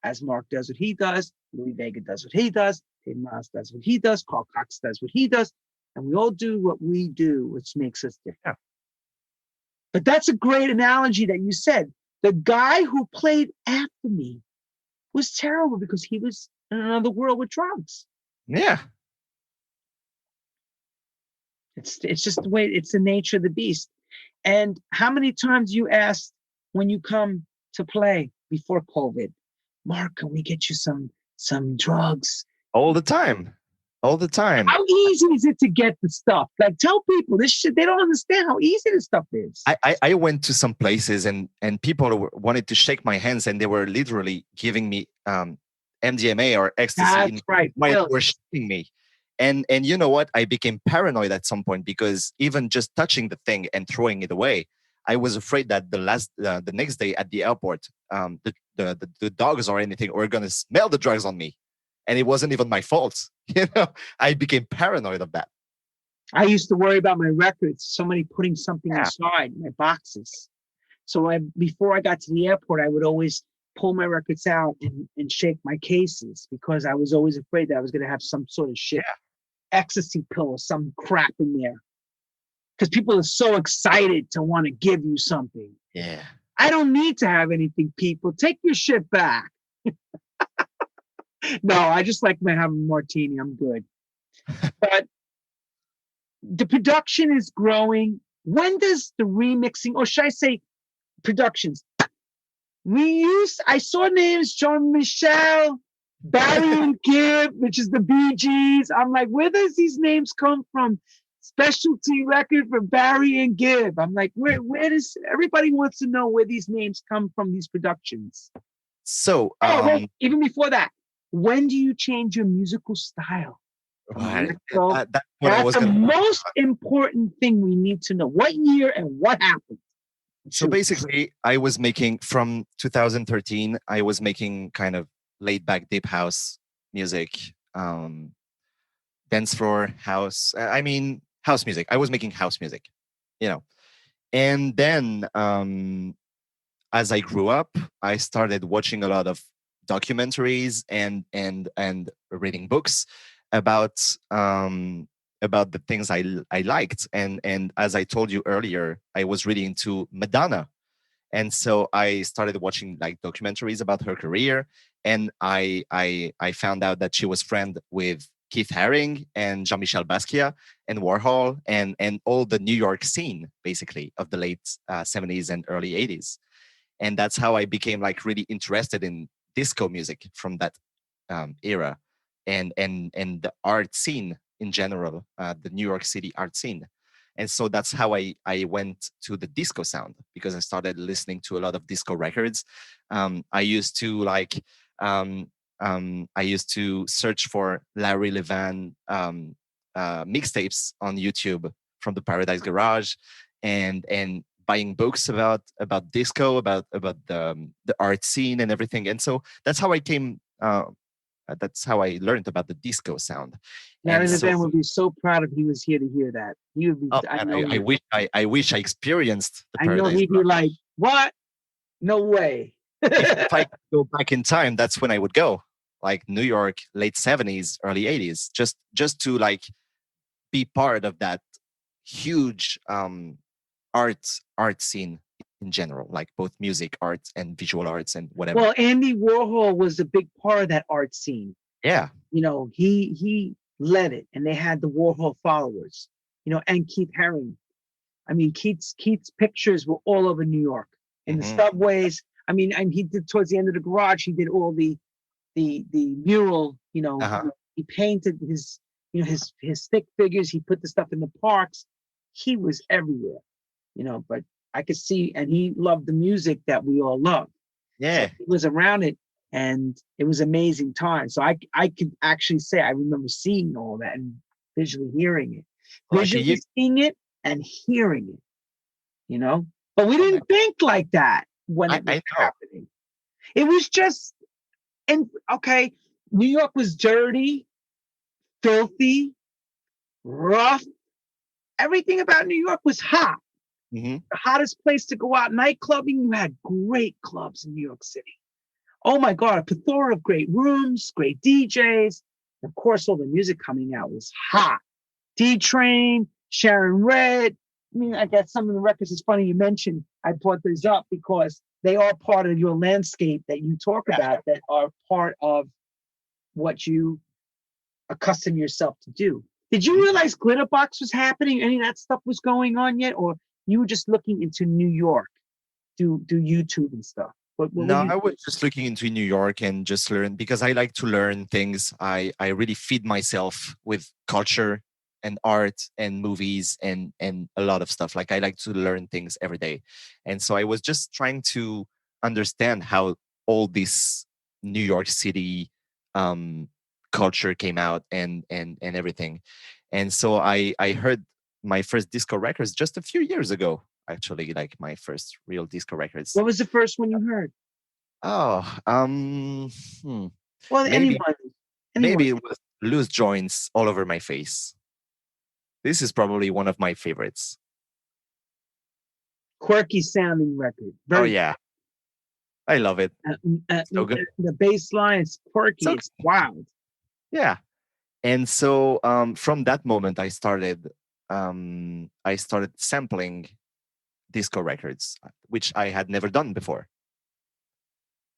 as Mark does what he does, Louis Vega does what he does, Dave Miles does what he does, Carl Cox does what he does, and we all do what we do, which makes us different.
Yeah.
But that's a great analogy that you said. The guy who played after me was terrible because he was in another world with drugs.
Yeah.
It's just the way, it's the nature of the beast. And how many times you asked when you come to play before COVID, Mark, can we get you some drugs?
All the time. All the time.
How easy is it to get the stuff? Like, tell people this shit. They don't understand how easy this stuff is.
I went to some places and people wanted to shake my hands and they were literally giving me MDMA or ecstasy.
That's right.
While they were shaking me. And you know what? I became paranoid at some point because even just touching the thing and throwing it away, I was afraid that the next day at the airport, the dogs or anything were gonna smell the drugs on me, and it wasn't even my fault. You know, I became paranoid of that.
I used to worry about my records, somebody putting something inside my boxes. So before I got to the airport, I would always pull my records out and shake my cases because I was always afraid that I was going to have some sort of shit, ecstasy pill or some crap in there. Because people are so excited to want to give you something.
Yeah.
I don't need to have anything, people. Take your shit back. No, I just like to have a martini. I'm good. But the production is growing. When does the remixing, or should I say productions? I saw names, Jean-Michel, Barry and Gibb, which is the Bee Gees. I'm like, where does these names come from? Specialty record for Barry and Gibb. I'm like, where does everybody wants to know where these names come from, these productions?
So
wait, even before that, when do you change your musical style?
that's
the most important thing we need to know. What year and what happened?
So basically, I was making from 2013. I was making kind of laid back deep house music, dance floor house. I mean house music. I was making house music, you know. And then as I grew up, I started watching a lot of documentaries and reading books about the things I liked. And as I told you earlier, I was really into Madonna. And so I started watching like documentaries about her career. And I found out that she was friend with Keith Haring and Jean-Michel Basquiat and Warhol and all the New York scene, basically, of the late 70s and early 80s. And that's how I became like really interested in disco music from that era and the art scene in general, the New York City art scene. And so that's how I went to the disco sound, because I started listening to a lot of disco records. I used to search for Larry Levan mixtapes on YouTube from the Paradise Garage, and buying books about disco, about the art scene and everything. And so that's how I came. That's how I learned about the disco sound.
Larry Levan would be so proud if he was here to hear that. He would be.
I wish I experienced the Paradise.
I know he'd be like, "What? No way."
If I could go back in time, that's when I would go. like New York, late 70s, early 80s, just to like be part of that huge art scene in general, like both music, art, and visual arts and whatever.
Well, Andy Warhol was a big part of that art scene.
Yeah.
You know, he led it, and they had the Warhol followers. You know, and Keith Haring. I mean, Keith's pictures were all over New York in the subways. I mean, and he did towards the end of the garage. He did all the mural. You know, he painted his his stick figures. He put the stuff in the parks. He was everywhere. You know, but I could see, and he loved the music that we all love.
Yeah.
So he was around it, and it was amazing time. So I could actually say I remember seeing all that and visually hearing it, visually seeing it and hearing it. You know, but we didn't think like that when it was happening. It was just, and okay, New York was dirty, filthy, rough. Everything about New York was hot. The hottest place to go out nightclubbing. You had great clubs in New York City. Oh my God, a plethora of great rooms, great DJs. Of course, all the music coming out was hot. D-Train, Sharon Red. I mean, I guess some of the records, it's funny you mentioned, I brought these up because they are part of your landscape that you talk about, that are part of what you accustom yourself to do. Did you realize Glitterbox was happening? Any of that stuff was going on yet? Or you were just looking into New York, do YouTube and stuff?
No, I was just looking into New York and just learn, because I like to learn things. I really feed myself with culture and art and movies and a lot of stuff. Like I like to learn things every day. And so I was just trying to understand how all this New York City culture came out and everything. And so I heard my first disco records just a few years ago, actually, like my first real disco records.
What was the first one you heard?
Oh,
well,
maybe
anyone.
it was Loose Joints All Over My Face. This is probably one of my favorites.
Quirky sounding record.
Oh yeah, I love it. So good.
The bass line is quirky. So, it's wild.
Yeah, and so from that moment, I started sampling disco records, which I had never done before.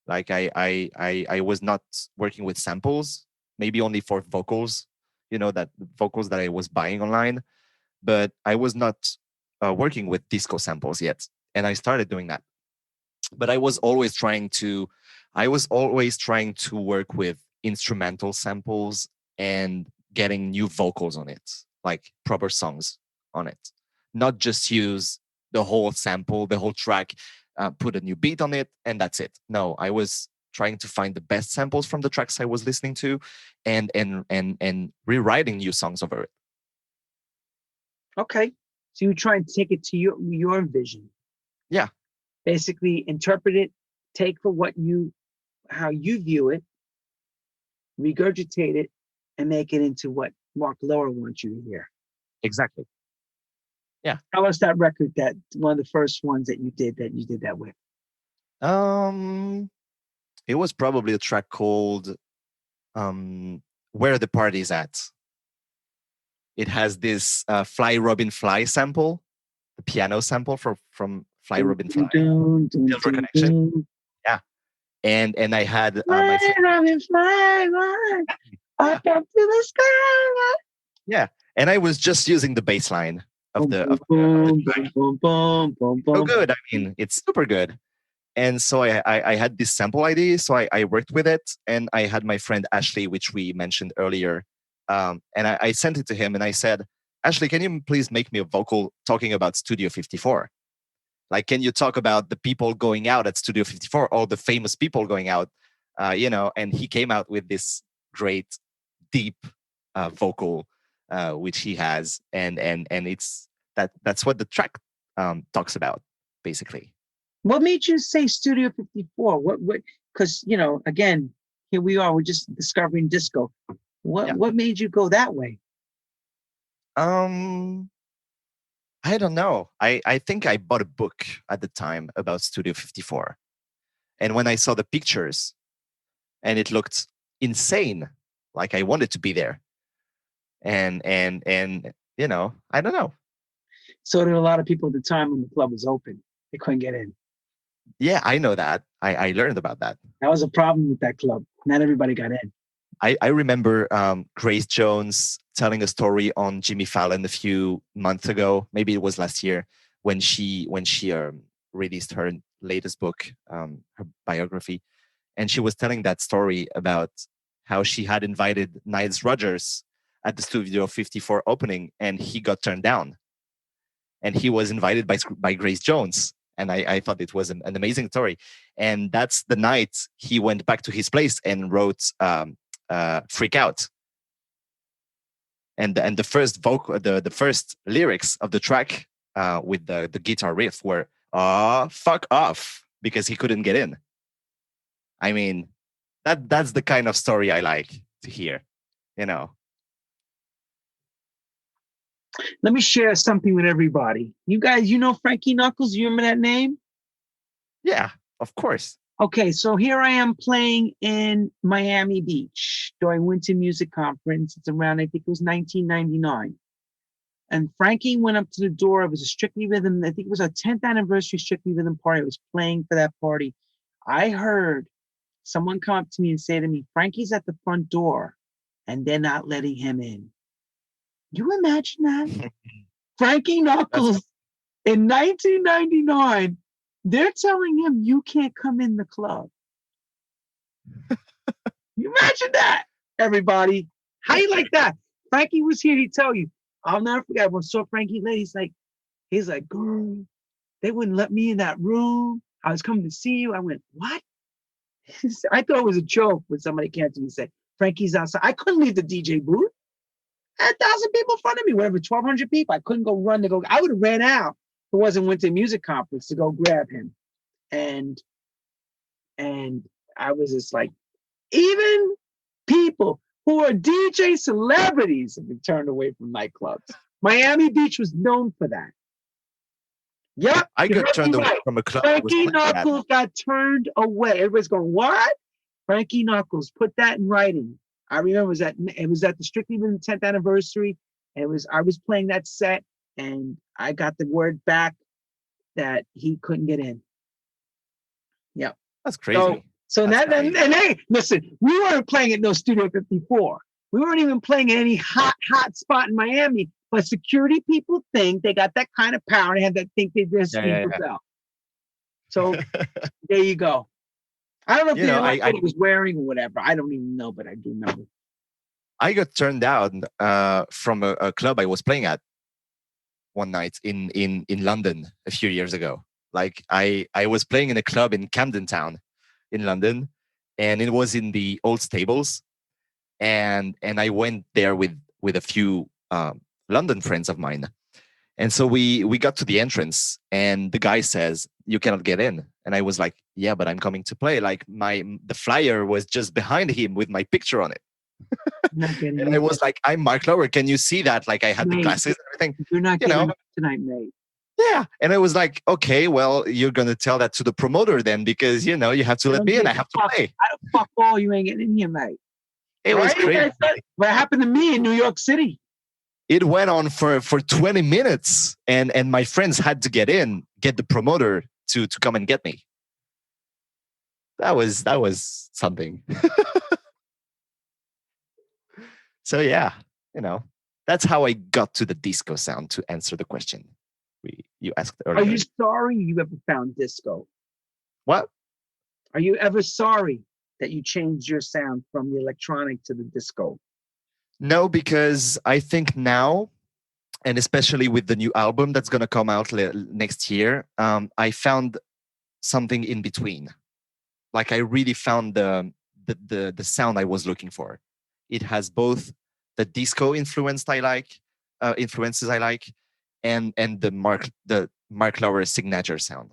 Like I was not working with samples, maybe only for vocals, that vocals that I was buying online, but I was not working with disco samples yet. And I started doing that. But I was always trying to work with instrumental samples and getting new vocals on it, like proper songs on it, not just use the whole sample, the whole track, put a new beat on it, and that's it. No, I was trying to find the best samples from the tracks I was listening to, and rewriting new songs over it.
Okay, so you try and take it to your vision.
Yeah.
Basically, interpret it, take for how you view it, regurgitate it, and make it into what Mark Lower wants you to hear.
Exactly. Yeah.
Tell us that record, that one of the first ones that you did that with.
It was probably a track called Where the Party's At. It has this Fly Robin Fly sample, the piano sample from Fly Robin Fly. Silver Connection. Yeah. And I had
Fly Robin Fly, up to the sky.
Yeah. And I was just using the bass line of the track. So good. I mean, it's super good. And so I had this sample ID, so I worked with it, and I had my friend Ashley, which we mentioned earlier, and I sent it to him, and I said, Ashley, can you please make me a vocal talking about Studio 54? Like, can you talk about the people going out at Studio 54, all the famous people going out, and he came out with this great, deep vocal, which he has, and it's that's what the track talks about, basically.
What made you say Studio 54? What? Because again, here we are. We're just discovering disco. What made you go that way?
I don't know. I think I bought a book at the time about Studio 54, and when I saw the pictures, and it looked insane. Like I wanted to be there. And you know, I don't know.
So there were a lot of people at the time when the club was open. They couldn't get in.
Yeah, I know that. I learned about that.
That was a problem with that club. Not everybody got in.
I remember Grace Jones telling a story on Jimmy Fallon a few months ago. Maybe it was last year when she released her latest book, her biography, and she was telling that story about how she had invited Niles Rodgers at the Studio 54 opening, and he got turned down. And he was invited by Grace Jones. And I thought it was an amazing story. And that's the night he went back to his place and wrote "Freak Out." And the first vocal, the first lyrics of the track with the guitar riff were "fuck off," because he couldn't get in. I mean, that's the kind of story I like to hear, you know.
Let me share something with everybody. You guys, you know Frankie Knuckles? You remember that name?
Yeah, of course.
Okay, so here I am playing in Miami Beach during Winter Music Conference. It's around, I think it was 1999. And Frankie went up to the door. It was a Strictly Rhythm. I think it was our 10th anniversary Strictly Rhythm party. I was playing for that party. I heard someone come up to me and say to me, Frankie's at the front door and they're not letting him in. You imagine that? Frankie Knuckles in 1999, they're telling him you can't come in the club. You imagine that, everybody. How you like that? Frankie was here, he'd tell you. I'll never forget when I saw Frankie later, he's like, girl, they wouldn't let me in that room. I was coming to see you. I went, what? I thought it was a joke when somebody came to me and said, Frankie's outside. I couldn't leave the DJ booth. 1,000 people in front of me, whatever, 1,200 people. I couldn't go run to go. I would have ran out if it wasn't Winter Music Conference to go grab him. And I was just like, even people who are DJ celebrities have been turned away from nightclubs. Miami Beach was known for that. Yep.
I got turned away from a club.
Frankie Knuckles got turned away. Everybody's going, what? Frankie Knuckles, put that in writing. I remember it was at the Strictly Rhythm 10th anniversary. I was playing that set and I got the word back that he couldn't get in. Yep.
That's crazy.
So
That's
that crazy. And hey, listen, we weren't playing at no Studio 54. We weren't even playing at any hot spot in Miami. But security people think they got that kind of power and have that think they just out. So there you go. I don't know if you know what he was wearing or whatever. I don't even know, but I do remember.
I got turned down from a club I was playing at one night in London a few years ago. Like I was playing in a club in Camden Town in London, and it was in the old stables. And I went there with a few London friends of mine. And so we got to the entrance and the guy says, you cannot get in. And I was like, yeah, but I'm coming to play. Like the flyer was just behind him with my picture on it. And I was like, I'm Mark Lower. Can you see that? Like I had the glasses and everything.
You're not getting up tonight, mate.
Yeah. And I was like, okay, well, you're going to tell that to the promoter then, because, you have to let me in. I have to play.
Fuck all. You ain't getting in here, mate.
It was crazy.
What happened to me in New York City?
It went on for 20 minutes and my friends had to get the promoter to come and get me. That was something. So yeah, that's how I got to the disco sound, to answer the question you asked earlier.
Are you sorry you ever found disco?
What?
Are you ever sorry that you changed your sound from the electronic to the disco?
No, because I think now, and especially with the new album that's going to come out next year, I found something in between. Like I really found the sound I was looking for. It has both the disco influences I like, and the Mark Lower signature sound.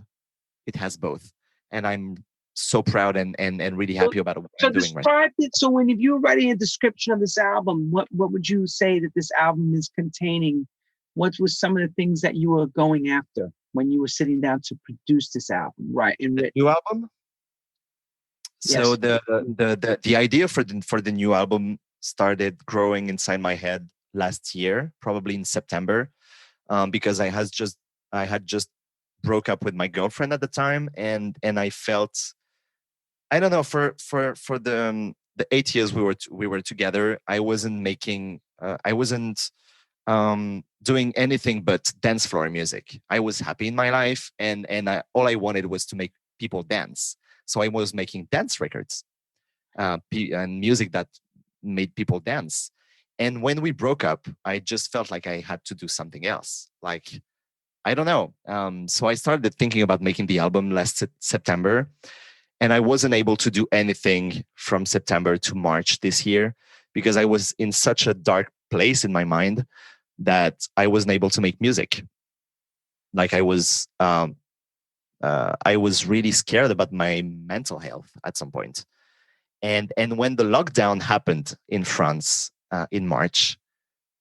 It has both, and I'm so proud and really happy about what I'm doing right now.
So if you were writing a description of this album, what would you say that this album is containing? What was some of the things that you were going after when you were sitting down to produce this album? Right.
The new album? So
Yes.
the idea for the new album started growing inside my head last year, probably in September, because I had just broke up with my girlfriend at the time, and I felt, I don't know, for the 8 years we were together, I wasn't doing anything but dance floor music. I was happy in my life, and all I wanted was to make people dance. So I was making dance records, and music that made people dance. And when we broke up, I just felt like I had to do something else. Like, I don't know. So I started thinking about making the album last September, and I wasn't able to do anything from September to March this year because I was in such a dark place in my mind that I wasn't able to make music. Like I was really scared about my mental health at some point. And when the lockdown happened in France in March,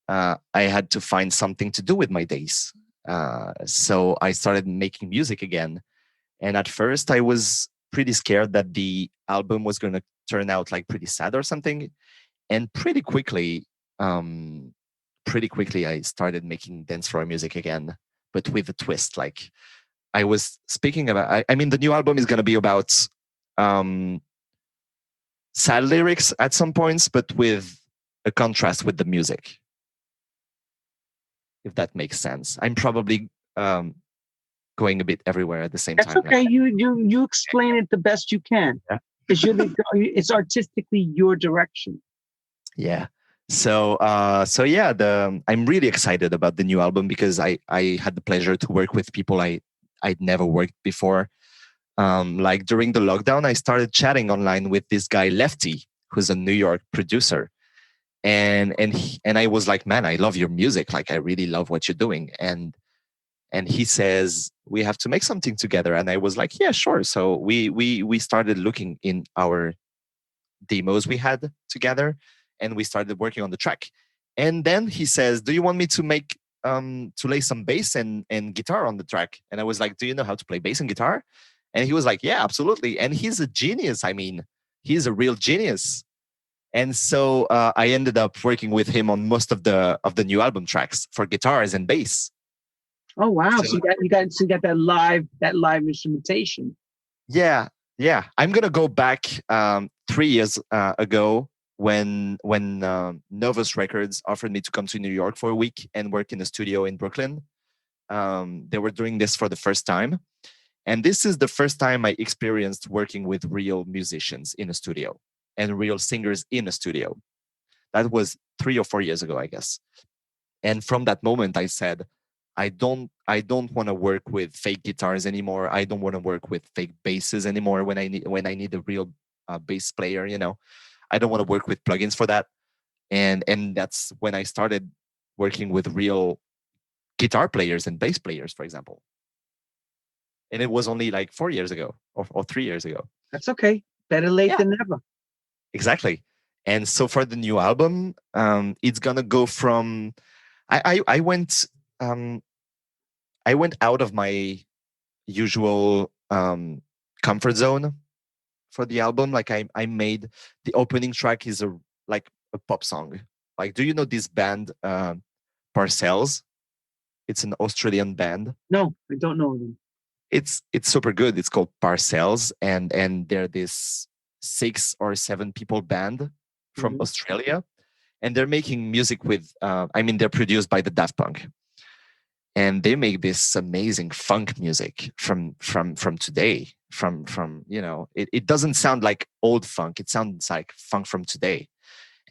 I had to find something to do with my days. So I started making music again. And at first, I was pretty scared that the album was going to turn out like pretty sad or something. And um, pretty quickly, I started making dance floor music again, but with a twist. Like I was speaking about, I mean, the new album is going to be about um, sad lyrics at some points, but with a contrast with the music, if that makes sense. I'm probably going a bit everywhere at the same
That's
time now.
okay. You explain it the best you can.
Yeah.
It's artistically your direction.
Yeah. So yeah, I'm really excited about the new album because I had the pleasure to work with people I'd never worked before. Like during the lockdown, I started chatting online with this guy Lefty, who's a New York producer, and I was like, man, I love your music. Like I really love what you're doing, and he says we have to make something together, and I was like, yeah, sure. So we started looking in our demos we had together, and we started working on the track. And then he says, do you want me to make to lay some bass and guitar on the track? And I was like, do you know how to play bass and guitar? And he was like, yeah, absolutely. And he's a genius. I mean, he's a real genius. And so I ended up working with him on most of the new album tracks for guitars and bass.
Oh wow!
So
So you got that live instrumentation.
yeah, yeah. I'm gonna go back 3 years ago when Nervous Records offered me to come to New York for a week and work in a studio in Brooklyn. They were doing this for the first time, and this is the first time I experienced working with real musicians in a studio and real singers in a studio. That was 3 or 4 years ago, I guess. And from that moment, I said, I don't want to work with fake guitars anymore. I don't want to work with fake basses anymore when I need a real bass player. You know, I don't want to work with plugins for that. And that's when I started working with real guitar players and bass players, for example. And it was only like 4 years ago or 3 years ago.
That's okay. Better late
Yeah,
than never.
exactly. And so for the new album, it's gonna go from I went um, I went out of my usual comfort zone for the album. Like I made the opening track is a like a pop song. Like, do you know this band Parcells? It's an Australian band.
No, I don't know them.
It's super good. It's called Parcells, and they're this 6 or 7 people band from
Mhm.
Australia, and they're making music with. I mean, they're produced by the Daft Punk, and they make this amazing funk music from today. From you know, it doesn't sound like old funk. It sounds like funk from today,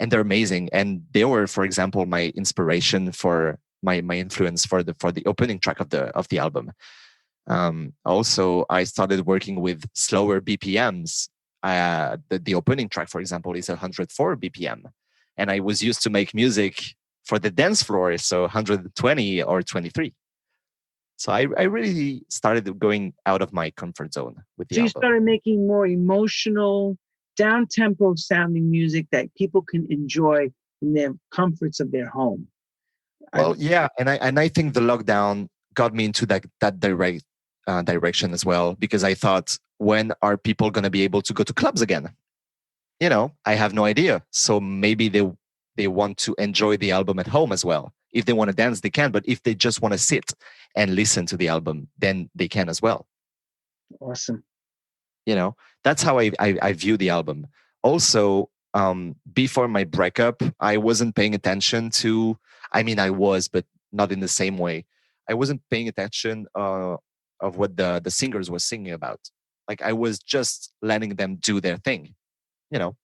and they're amazing. And they were, for example, my inspiration for my influence for the opening track of the album. Also, I started working with slower BPMs. The opening track, for example, is 104 BPM, and I was used to make music for the dance floor, so 120 or 23. So I really started going out of my comfort zone with the
So you
album.
started making more emotional, down tempo sounding music that people can enjoy in their comforts of their home. I,
Well, yeah, and I think the lockdown got me into that direct. direction as well, because I thought, when are people going to be able to go to clubs again? I have no idea. So maybe they want to enjoy the album at home as well. If they want to dance, they can. But if they just want to sit and listen to the album, then they can as well.
Awesome.
That's how I view the album. Also, before my breakup, I wasn't paying attention to. I mean, I was, but not in the same way. I wasn't paying attention of what the singers were singing about. Like, I was just letting them do their thing, you know.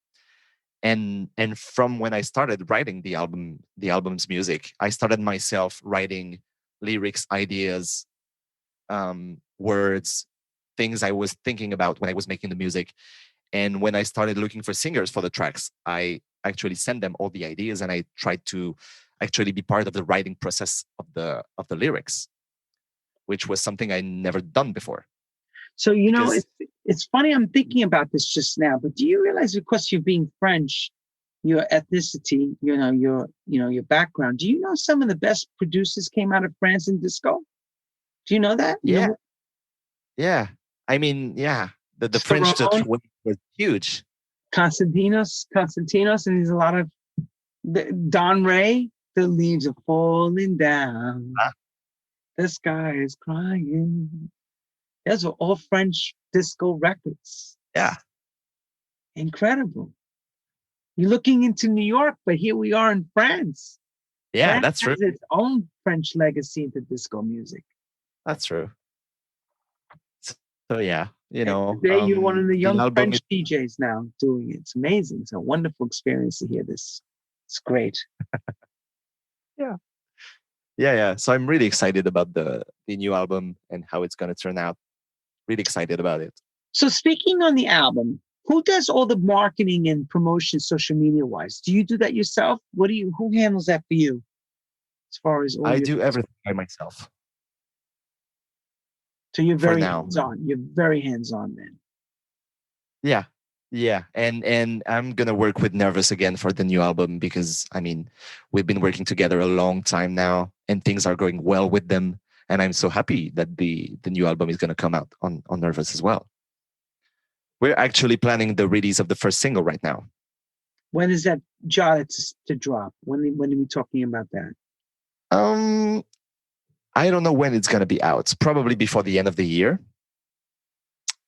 And from when I started writing the album's music, I started myself writing lyrics, ideas, words, things I was thinking about when I was making the music. And when I started looking for singers for the tracks, I actually sent them all the ideas, and I tried to actually be part of the writing process of the lyrics, which was something I never done before.
So, it's funny, I'm thinking about this just now, but do you realize, because you're being French, your ethnicity, your background, do you know some of the best producers came out of France in disco? Do you know that?
Yeah. Yeah. I mean, yeah. The French touch was huge.
Constantinos, and there's a lot of Don Ray. The leaves are falling down. The sky is crying. Those are all French disco records.
Yeah.
Incredible. You're looking into New York, but here we are in France.
Yeah,
France
that's true.
has its own French legacy into disco music.
That's true. So yeah,
today you're one of the young French DJs now doing it. It's amazing. It's a wonderful experience to hear this. It's great.
Yeah. So I'm really excited about the new album and how it's going to turn out. Really excited about it.
So speaking on the album, who does all the marketing and promotion social media wise? Do you do that yourself? Who handles that for you? As far as
I do everything by myself.
So you're very hands-on. You're very hands-on then.
Yeah. And I'm gonna work with Nervous again for the new album, because I mean, we've been working together a long time now, and things are going well with them. And I'm so happy that the new album is gonna come out on Nervous as well. We're actually planning the release of the first single right now.
When is that jotted to drop? When are we talking about that?
I don't know when it's gonna be out. Probably before the end of the year.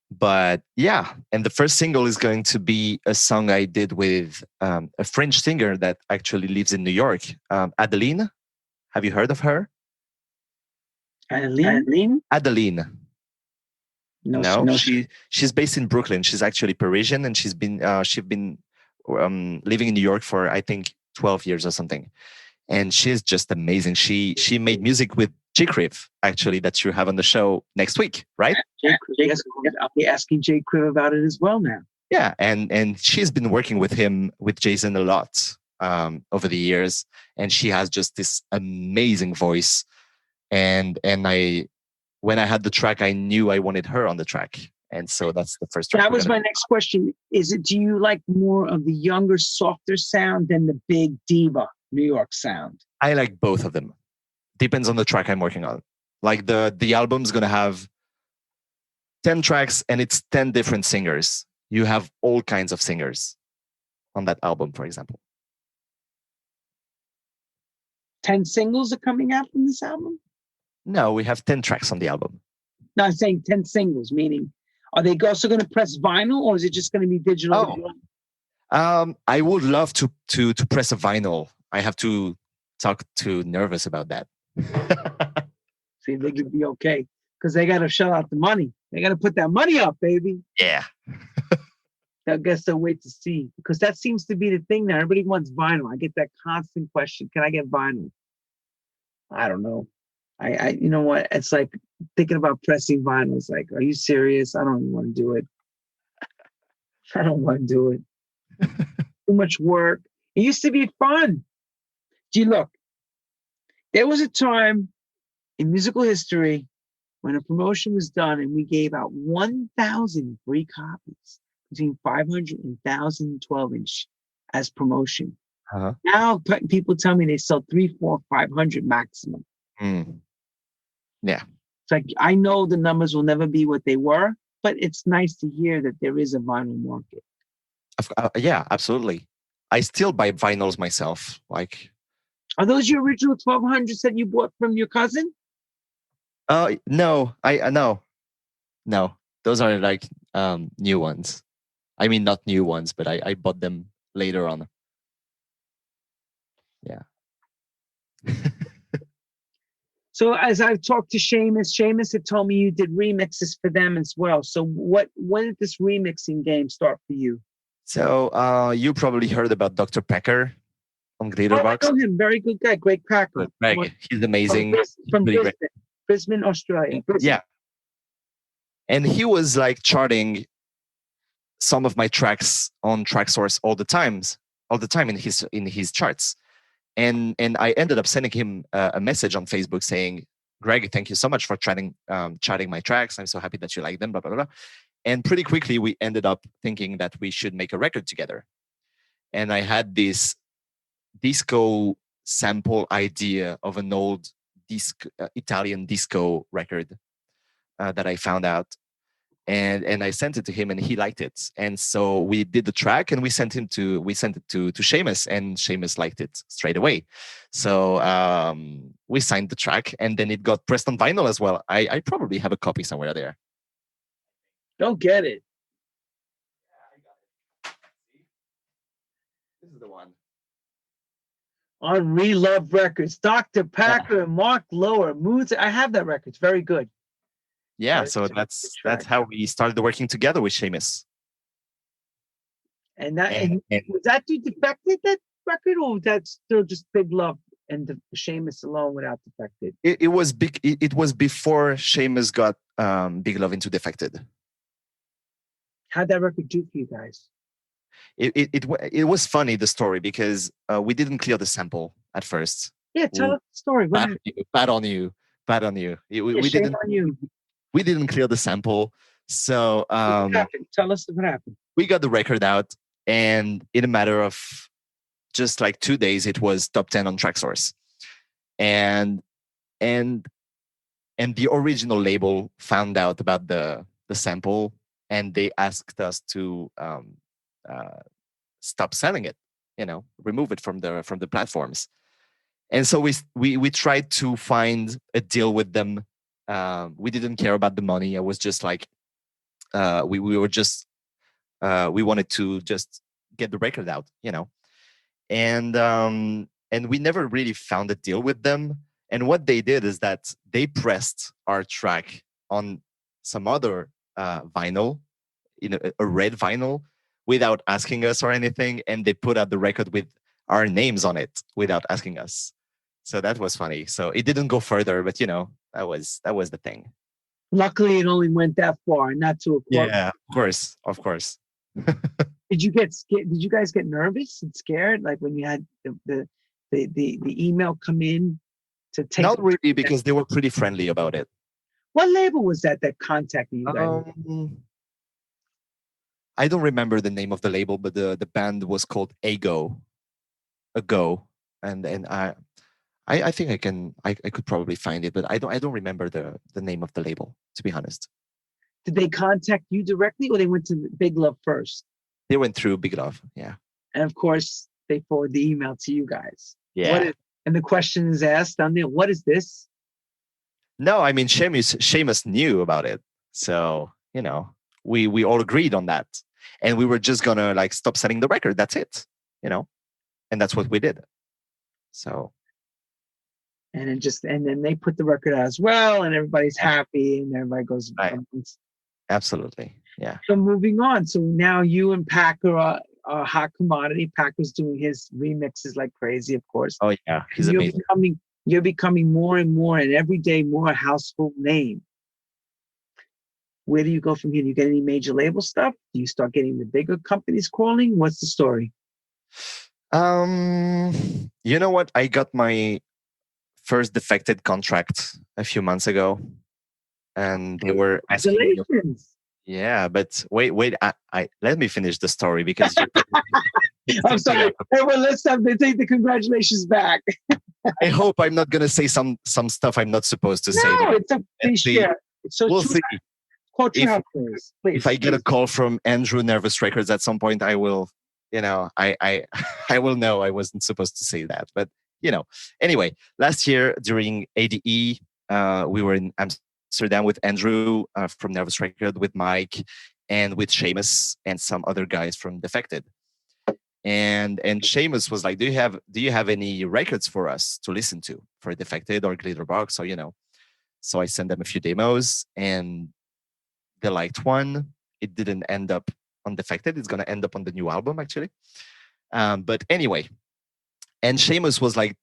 But yeah, and the first single is going to be a song I did with a French singer that actually lives in New York, Adeline. Have you heard of her?
Adeline?
Adeline. No, she's based in Brooklyn. She's actually Parisian, and she's been living in New York for, I think, 12 years or something. And she's just amazing. She made music with J. Criv, actually, that you have on the show next week, right?
Yes, I'll be asking J. Criv about it as well now.
Yeah, and she's been working with Jason a lot over the years, and she has just this amazing voice. And when I had the track, I knew I wanted her on the track. And so that's the first track.
That was my next question. Do you like more of the younger, softer sound than the big diva New York sound?
I like both of them. Depends on the track I'm working on. Like the album's gonna have 10 tracks, and it's 10 different singers. You have all kinds of singers on that album, for example.
10 singles are coming out from this album?
No, we have 10 tracks on the album.
No, I'm saying 10 singles, meaning, are they also going to press vinyl, or is it just going to be digital?
I would love to press a vinyl. I have to talk to Nervous about that.
See, they could be okay, because they got to shell out the money. They got to put that money up, baby.
Yeah.
I guess they'll wait to see, because that seems to be the thing now. Everybody wants vinyl. I get that constant question: can I get vinyl? I don't know. I you know what? It's like thinking about pressing vinyl. It's like, are you serious? I don't even want to do it. I don't want to do it. Too much work. It used to be fun. Gee, look, there was a time in musical history when a promotion was done and we gave out 1,000 free copies, between 500 and 1,000 12-inch as promotion.
Uh-huh.
Now people tell me they sell 300, 400, 500 maximum.
Yeah.
It's like I know the numbers will never be what they were, but it's nice to hear that there is a vinyl market.
Yeah, absolutely. I still buy vinyls myself. Like,
Are those your original 1200s that you bought from your cousin?
no, no. Those are like new ones. I mean, not new ones, but I bought them later on. Yeah.
So as I've talked to Seamus had told me you did remixes for them as well. So when did this remixing game start for you?
So you probably heard about Dr. Pecker on
Oh, I
Glitterbox.
know him. Very good guy. Great cracker.
Greg, he's amazing.
From
Really
Brisbane,
great.
Brisbane, Australia. Brisbane.
Yeah. And he was like charting some of my tracks on TrackSource all the time in his charts. And I ended up sending him a message on Facebook saying, "Greg, thank you so much for charting my tracks. I'm so happy that you like them." Blah blah blah. And pretty quickly, we ended up thinking that we should make a record together. And I had this disco sample idea of an old Italian disco record that I found out, and I sent it to him, and he liked it. And so we did the track, and we sent it to Seamus, and Seamus liked it straight away. So we signed the track, and then it got pressed on vinyl as well. I probably have a copy somewhere there.
Don't get it.
This is the one.
On Relove Records, Dr. Packer and Mark Lower. Moods. I have that record. It's very good.
Yeah, so that's how we started working together with Seamus.
And was that dude defected, that record, or was that still just Big Love and Seamus alone without defected?
It was big. It was before Seamus got Big Love into Defected.
How'd that record do for you guys?
It was funny, the story, because we didn't clear the sample at first.
Yeah, tell us the story.
Bad on you. We
didn't. On you.
We didn't clear the sample, so
what happened? Tell us what happened.
We got the record out, and in a matter of just like 2 days, it was top 10 on TrackSource, and the original label found out about the sample, and they asked us to stop selling it, remove it from the platforms. And so we tried to find a deal with them. We didn't care about the money. I was just like, we wanted to just get the record out, and we never really found a deal with them. And what they did is that they pressed our track on some other vinyl, a red vinyl, without asking us or anything, and they put out the record with our names on it without asking us. So that was funny. So it didn't go further, but that was the thing.
Luckily, it only went that far, not to a court.
Yeah, of course.
Did you guys get nervous and scared, like when you had the email come in to take?
Not really, because they were pretty friendly about it.
What label was that contacted you guys?
I don't remember the name of the label, but the band was called Ago, and I think I could probably find it, but I don't remember the name of the label, to be honest.
Did they contact you directly, or they went to Big Love first?
They went through Big Love, yeah.
And of course, they forward the email to you guys.
Yeah.
And the question is asked on there, what is this?
No, I mean, Seamus knew about it. So, we all agreed on that. And we were just going to stop selling the record. That's it, and that's what we did. So.
And then they put the record out as well, and everybody's happy, and everybody goes.
Right. Absolutely, yeah.
So moving on. So now you and Packer are a hot commodity. Packer's doing his remixes like crazy, of course.
Oh yeah, he's amazing.
You're becoming more and more, and every day more a household name. Where do you go from here? Do you get any major label stuff? Do you start getting the bigger companies calling? What's the story?
You know what? I got my first Defected contract a few months ago, and they were asking me, yeah, but wait, I let me finish the story, because
I'm sorry. Everyone, let's take the congratulations back.
I hope I'm not gonna say some stuff I'm not supposed to say.
No, it's a
Let's
please
see.
share. It's so
We'll
true.
see.
Quote True
If
House Stories, please.
if I get a call from Andrew Nervous Records at some point, I will, I I will know I wasn't supposed to say that. But anyway, last year during ADE, we were in Amsterdam with Andrew from Nervous Record, with Mike, and with Seamus and some other guys from Defected. And Seamus was like, "Do you have any records for us to listen to for Defected or Glitterbox?" So I sent them a few demos, and they liked one. It didn't end up on Defected. It's gonna end up on the new album actually. But anyway, and Seamus was like,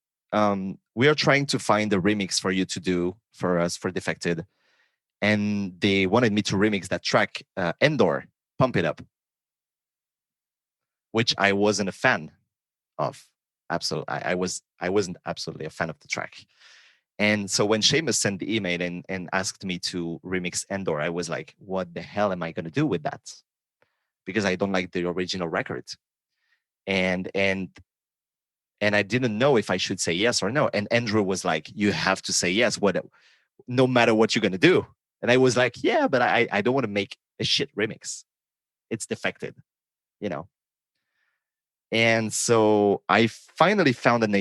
"We are trying to find a remix for you to do for us for Defected," and they wanted me to remix that track, Endor, Pump It Up, which I wasn't a fan of. Absolutely, I wasn't absolutely a fan of the track. And so when Seamus sent the email and asked me to remix Endor, I was like, what the hell am I going to do with that? Because I don't like the original record. And and and I didn't know if I should say yes or no. And Andrew was like, you have to say yes, no matter what you're going to do. And I was like, yeah, but I don't want to make a shit remix. It's Defected, you know. And so I finally found an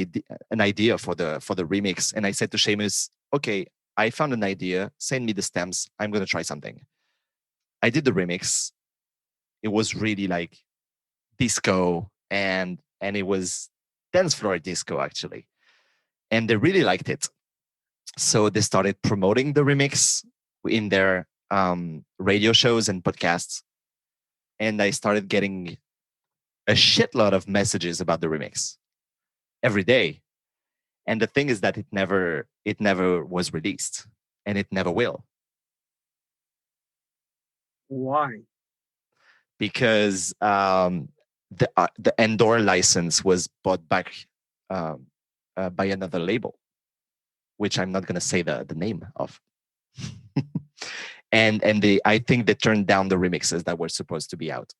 idea for the remix. And I said to Seamus, okay, I found an idea. Send me the stems. I'm going to try something. I did the remix. It was really like disco and it was dance floor disco actually. And they really liked it. So they started promoting the remix in their radio shows and podcasts. And I started getting a shitload of messages about the remix every day. And the thing is that it never was released, and it never will.
Why?
Because the Endor license was bought back by another label, which I'm not going to say the name of. and I think they turned down the remixes that were supposed to be out.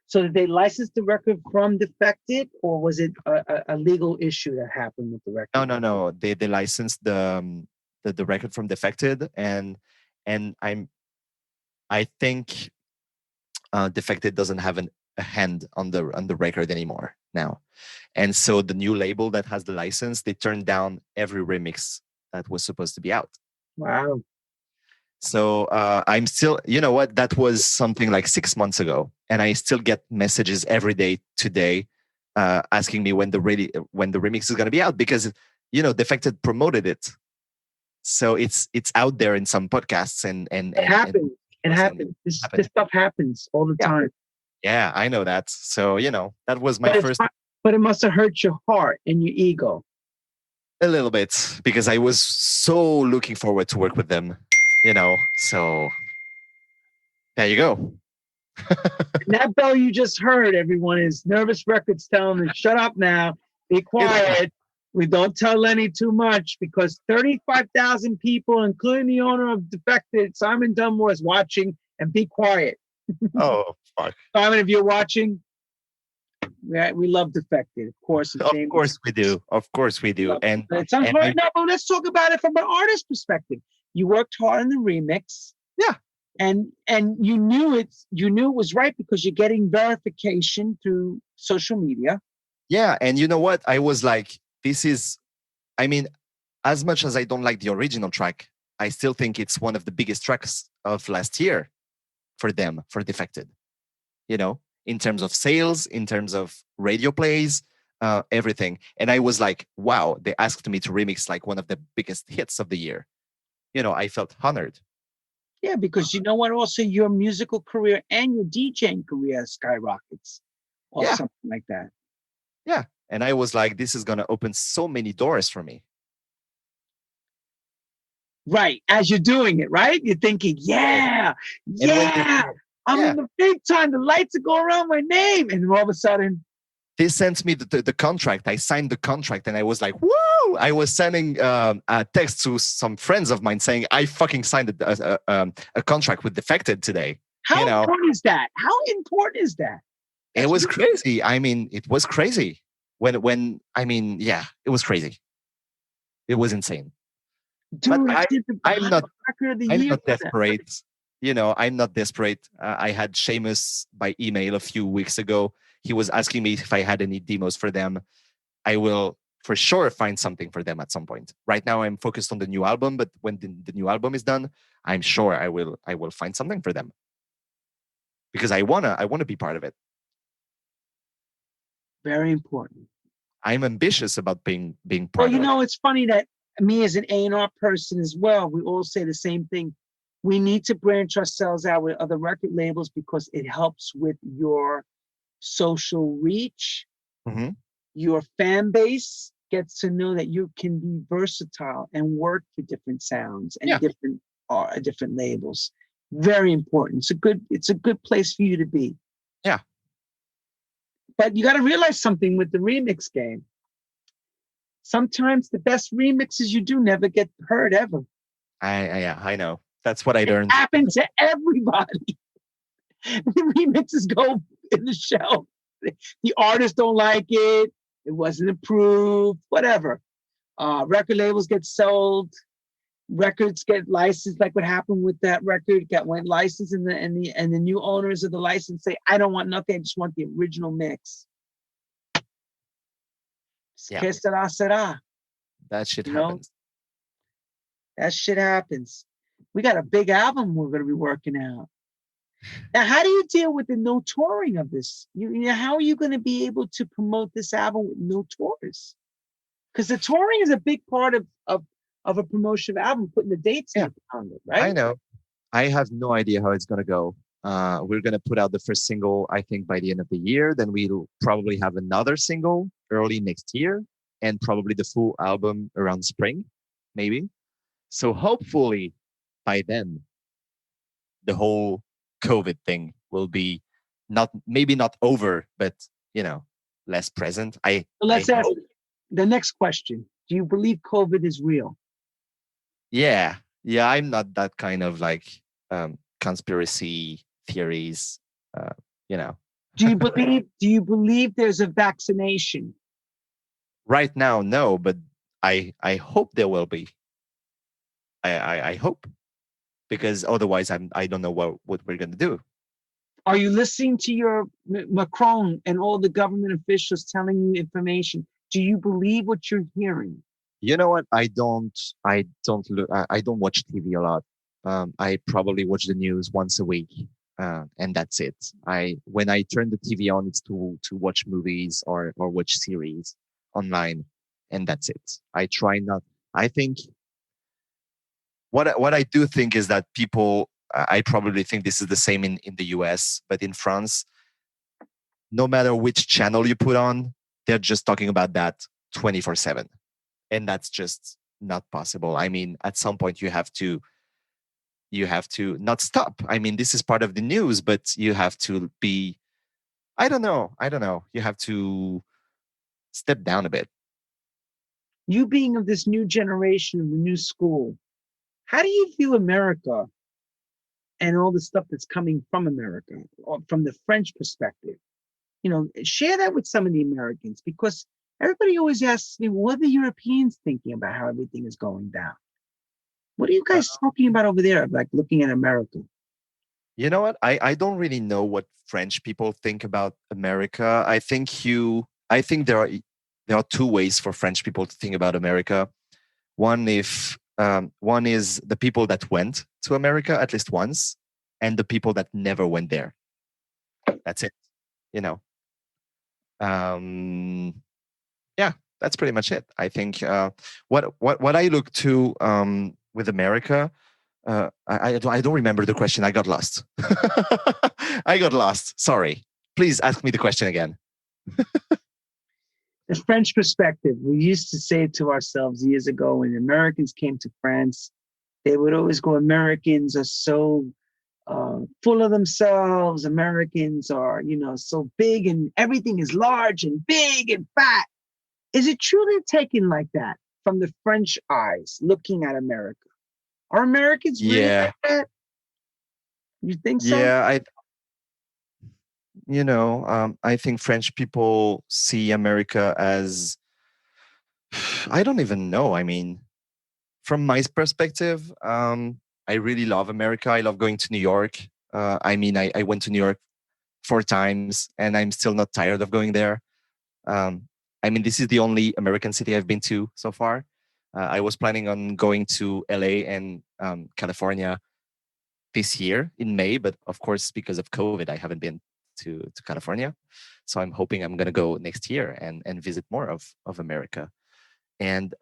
So did they license the record from Defected, or was it a legal issue that happened with the record?
No. They licensed the record from Defected, and I think Defected doesn't have a hand on the record anymore now, and so the new label that has the license, they turned down every remix that was supposed to be out.
Wow.
So I'm still, you know what? That was something like 6 months ago, and I still get messages every day today asking me when the remix is going to be out, because Defected promoted it, so it's out there in some podcasts and
it happens. It happens. This stuff happens all the time.
Yeah, I know that. So that was my first.
But it must have hurt your heart and your ego.
A little bit, because I was so looking forward to work with them. So there you go.
That bell you just heard, everyone, is Nervous Records telling them, shut up now, be quiet. We don't tell Lenny too much, because 35,000 people, including the owner of Defected, Simon Dunmore, is watching, and be quiet.
Oh, fuck.
Simon, if you're watching, we love Defected, of course.
Of course we do. Of course we do. And
it's hard. No, but let's talk about it from an artist perspective. You worked hard on the remix.
Yeah.
And you knew it was right, because you're getting verification through social media.
Yeah. And you know what? I was like, as much as I don't like the original track, I still think it's one of the biggest tracks of last year for them, for Defected. In terms of sales, in terms of radio plays, everything. And I was like, wow, they asked me to remix like one of the biggest hits of the year. I felt honored.
Yeah, because you know what? Also, your musical career and your DJing career skyrockets, or something like that.
Yeah, and I was like, this is going to open so many doors for me.
Right, as you're doing it, right? You're thinking, I'm in the big time. The lights are going around my name, and then all of a sudden,
they sent me the contract. I signed the contract, and I was like, woo! I was sending a text to some friends of mine saying, I fucking signed a contract with Defected today.
How important is that? How important is that?
It was crazy. It was crazy. When I mean, yeah, it was crazy. It was insane. But
Dude, I did the
I'm not
record of the
I'm
year
not
for them.
desperate. I'm not desperate. I had Seamus by email a few weeks ago. He was asking me if I had any demos for them. I will for sure find something for them at some point. Right now, I'm focused on the new album, but when the new album is done, I'm sure I will find something for them because I wanna be part of it.
Very important.
I'm ambitious about being
Well,
part of it.
it's funny that me as an A&R person as well, we all say the same thing. We need to branch ourselves out with other record labels because it helps with your social reach.
Hmm.
Your fan base gets to know that you can be versatile and work for different sounds and
Yeah,
different labels. Very important. It's a good place for you to be.
yeah.
But you got to realize something with the remix game. Sometimes the best remixes you do never get heard ever.
Yeah, I know. That's what I
It
learned.
happens to everybody. The remixes go in the shelf. The artists don't like it. It wasn't approved. Whatever. Record labels get sold. Records get licensed, like what happened with that record. Went licensed, and the new owners of the license say, "I don't want nothing. I just want the original mix."
Yeah,
Que sera, sera.
that shit
You know
happens.
that shit happens. We got a big album we're going to be working out. Now, how do you deal with the no touring of this? How are you going to be able to promote this album with no tours? Because the touring is a big part of a promotion of album, putting the dates in
Yeah,
the calendar,
I
right?
know. I have no idea how it's gonna go. We're gonna put out the first single, I think, by the end of the year. Then we'll probably have another single early next year, and probably the full album around spring, maybe. So hopefully by then, the whole COVID thing will be not maybe not over, but you know, less present.
So
I
let's ask
hope.
the next question. Do you believe COVID is real?
Yeah, yeah. I'm not that kind of like conspiracy theories. Uh, you know,
Do you believe there's a vaccination?
right now, no, but I hope there will be. I hope because otherwise I don't know what we're gonna do.
Are you listening to your Macron and all the government officials telling you information? Do you believe what you're hearing?
You know what? I don't watch TV a lot. I probably watch the news once a week, and that's it. I when I turn the TV on, it's to watch movies or watch series online, and that's it. I try not. I think what I do think is that people. I probably think this is the same in the US, but in France, no matter which channel you put on, they're just talking about that 24/7, and that's just not possible. I mean, at some point you have to not stop. I mean, this is part of the news, but you have to be. I don't know. You have to step down a bit.
You being of this new generation of the new school, how do you view America and all the stuff that's coming from America, or from the French perspective? Share that with some of the Americans, because everybody always asks me, what are the Europeans thinking about how everything is going down? What are you
Uh,
guys talking about over there, like looking at America?
you know what? I don't really know what French people think about America. I think there are two ways for French people to think about America. One is the people that went to America at least once, and the people that never went there. That's it. You know. Um, yeah, that's pretty much it. I think what I look to with America. I don't remember the question. I got lost. I got lost. Sorry. Please ask me the question again.
The French perspective, we used to say to ourselves years ago when Americans came to France, they would always go, Americans are so full of themselves. Americans are, so big, and everything is large and big and fat. Is it truly taken like that from the French eyes looking at America? Are Americans really
Yeah,
like that? You think so?
yeah. I think French people see America as, I don't even know. I mean, from my perspective, I really love America. I love going to New York. I went to New York 4 times, and I'm still not tired of going there. Um, I mean, this is the only American city I've been to so far. I was planning on going to LA and California this year in May, but of course, because of COVID, I haven't been to California. So I'm hoping I'm going to go next year and visit more of America. And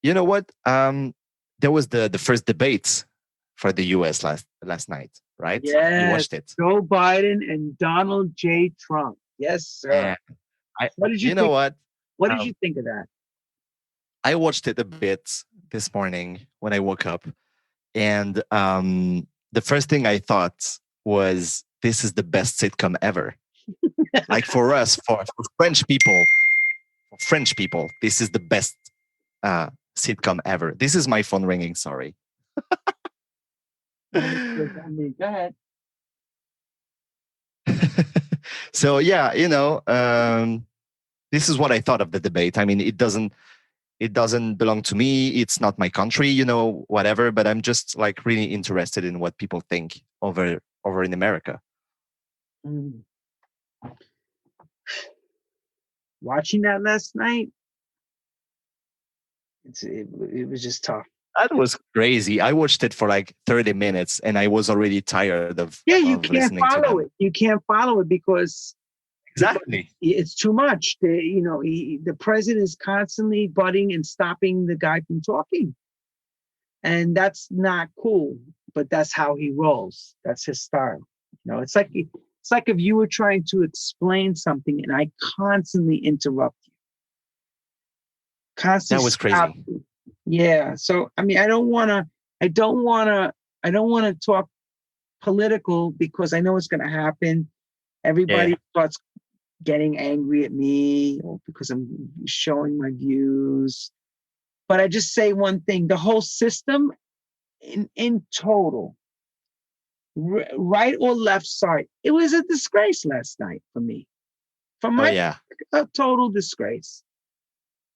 you know what? There was the first debate for the U.S. last night, right? You
Yes,
watched it,
Joe Biden and Donald J. Trump. Yes, sir.
and I,
What did you
you know
think?
what?
What did
Um,
you think of that?
I watched it a bit this morning when I woke up, and the first thing I thought was, "This is the best sitcom ever." Like for us, for French people, this is the best sitcom ever. This is my phone ringing. Sorry.
I mean, go ahead.
So yeah, this is what I thought of the debate. I mean, it doesn't belong to me. It's not my country, whatever. But I'm just like really interested in what people think over in America.
Mm. Watching that last night, it was just tough.
That was crazy. I watched it for like 30 minutes and I was already tired of
Yeah, you
of
can't
listening to
follow
them.
it. You can't follow it because
Exactly.
it's too much. The president is constantly butting and stopping the guy from talking, and that's not cool. But that's how he rolls. That's his style. It's like if you were trying to explain something and I constantly interrupt you,
That
constantly
was
stop
crazy.
you. Yeah. So I mean, I don't wanna, I don't wanna talk political because I know it's gonna happen. Everybody
Yeah.
starts getting angry at me or because I'm showing my views. But I just say one thing: the whole system, in total, right or left side, it was a disgrace last night for me. From
Oh
my
yeah.
a total disgrace,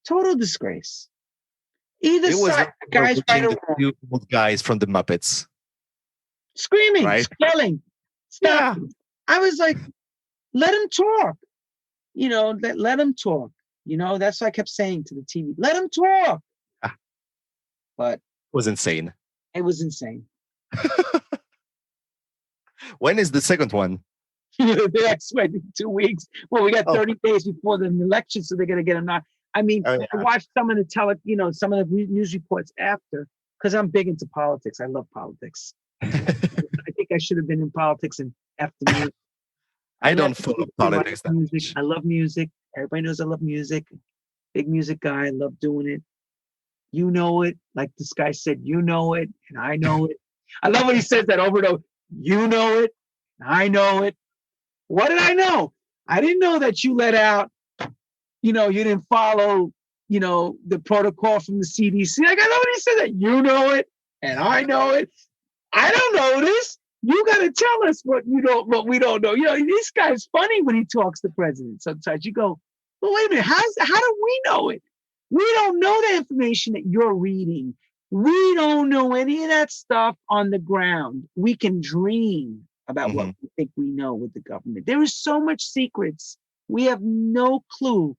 total disgrace. Either
It was
side,
like
the
we were
guy's right
watching
or
the
wrong,
two old guys from the Muppets,
screaming,
right?
yelling,
Yeah.
stopping. I was like, let him talk. Let him talk. That's what I kept saying to the TV. Let him talk.
Ah,
But
was insane.
it was insane.
When is the second one?
The next 2 weeks. Well, we got
Oh,
30 days before the election, so they're gonna get him out. I mean,
oh
I
yeah.
watched some of some of the news reports after, because I'm big into politics. I love politics. I think I should have been in politics and after music. I
I
love
don't follow
music too. I love
politics that
music.
much.
I love music. Everybody knows I love music. Big music guy. I love doing it. You know it. Like this guy said, you know it, and I know it. I love when he says that over and over. You know it, and I know it. What did I know? I didn't know that you let out, you didn't follow, the protocol from the CDC. Like, I know when he said that, you know it, and I know it. I don't know this. You got to tell us what we don't know. This guy's funny when he talks to the president. Sometimes you go, well, wait a minute. How do we know it? We don't know the information that you're reading. We don't know any of that stuff on the ground. We can dream about what
Hmm.
we think we know with the government. There is so much secrets. We have no clue.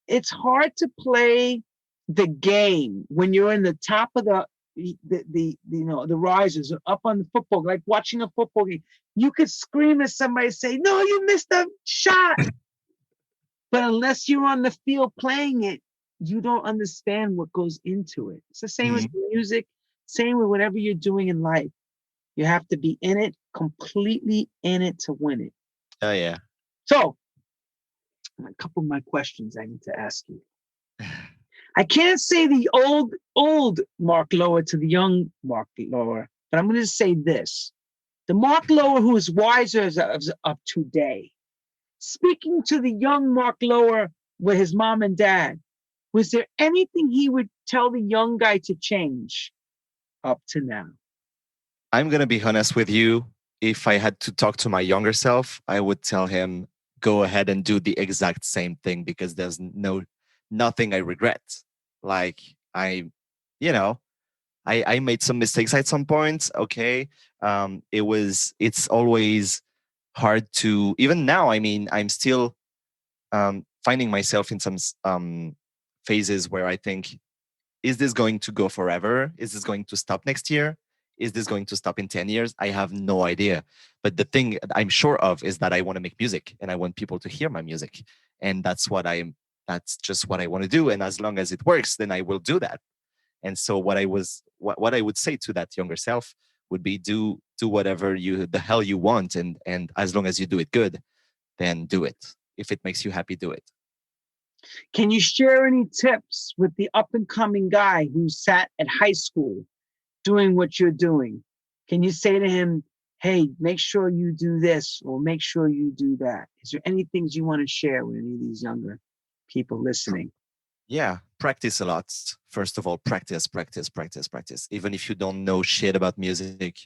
It's hard to play the game when you're in the top of the risers up on the football, like watching a football game. You could scream at somebody, say, "No, you missed a shot." But unless you're on the field playing it, you don't understand what goes into it. It's the same as
Hmm.
music, same with whatever you're doing in life. You have to be in it, completely in it to win it.
Oh yeah.
So, a couple of my questions I need to ask you. I can't say the old Mark Lower to the young Mark Lower, but I'm going to say this. The Mark Lower who is wiser of today, speaking to the young Mark Lower with his mom and dad, was there anything he would tell the young guy to change up to now?
I'm gonna be honest with you. if I had to talk to my younger self, I would tell him, go ahead and do the exact same thing because there's nothing I regret. Like I, you know, I made some mistakes at some points. Okay. It's always hard to, even now, I mean, I'm still finding myself in some phases where I think, is this going to go forever? Is this going to stop next year? Is this going to stop in 10 years? I have no idea. But the thing I'm sure of is that I want to make music and I want people to hear my music. And that's just what I want to do. And as long as it works, then I will do that. And so what I would say to that younger self would be do whatever the hell you want. And as long as you do it good, then do it. If it makes you happy, do it.
Can you share any tips with the up and coming guy who sat at high school doing what you're doing? Can you say to him, hey, make sure you do this or make sure you do that? Is there any things you want to share with any of these younger people listening?
Yeah, practice a lot. First of all, practice, practice, practice, practice. Even if you don't know shit about music,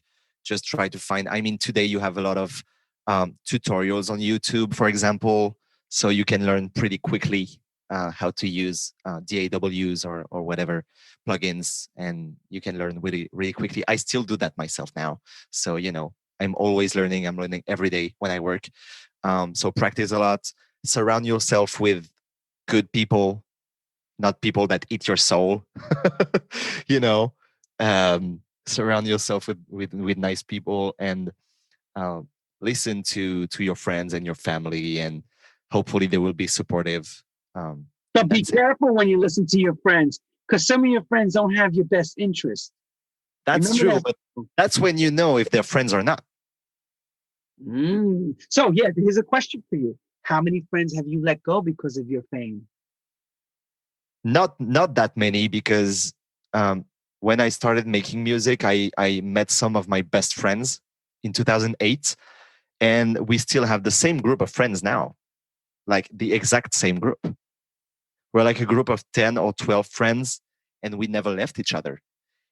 just try to find. I mean, today you have a lot of tutorials on YouTube, for example, so you can learn pretty quickly how to use DAWs or whatever plugins, and you can learn really, really quickly. I still do that myself now. So, I'm always learning. I'm learning every day when I work. So practice a lot. Surround yourself with good people, not people that eat your soul. you know, Surround yourself with nice people and uh, listen to your friends and your family, and hopefully they will be supportive.
But
And
be
that's it.
careful when you listen to your friends, because some of your friends don't have your best interest.
That's
Remember
true,
that.
but that's when you know if they're friends or not.
So, yeah, here's a question for you. How many friends have you let go because of your fame?
Not that many, because um, when I started making music, I met some of my best friends in 2008, and we still have the same group of friends now, like the exact same group. We're like a group of 10 or 12 friends, and we never left each other.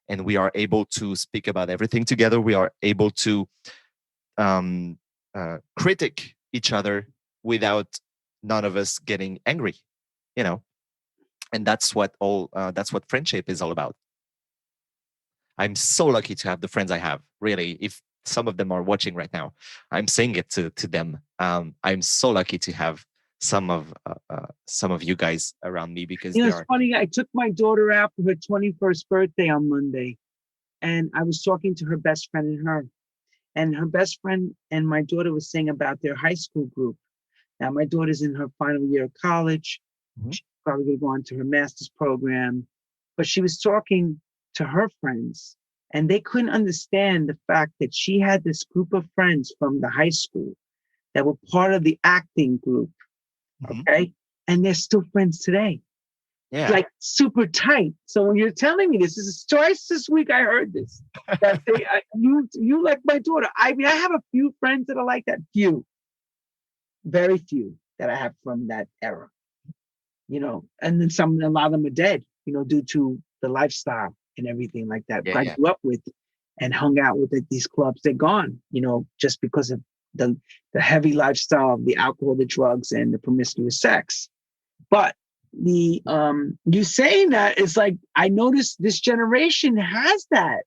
And we are able to speak about everything together. We are able to um, critic each other without none of us getting angry, you know. And that's what friendship is all about. I'm so lucky to have the friends I have. Really, if some of them are watching right now, I'm saying it to them. I'm so lucky to have some of you guys around me, because
You know,
they
it's
are.
funny. I took my daughter out for her 21st birthday on Monday, and I was talking to her best friend and her best friend and my daughter was saying about their high school group. Now, my daughter's in her final year of college.
Mhm.
She's probably going to go on to her master's program, but she was talking to her friends, and they couldn't understand the fact that she had this group of friends from the high school that were part of the acting group.
Mhm.
Okay, and they're still friends today,
Yeah.
like super tight. So when you're telling me this is twice this week, I heard this that you like my daughter. I mean, I have a few friends that are like that. Few, very few that I have from that era. And then a lot of them are dead. Due to the lifestyle and everything like that.
Yeah.
I
Yeah.
grew up with and hung out with at these clubs. They're gone. Just because of the heavy lifestyle of the alcohol, the drugs, and the promiscuous sex. But the you saying that is like I noticed this generation has that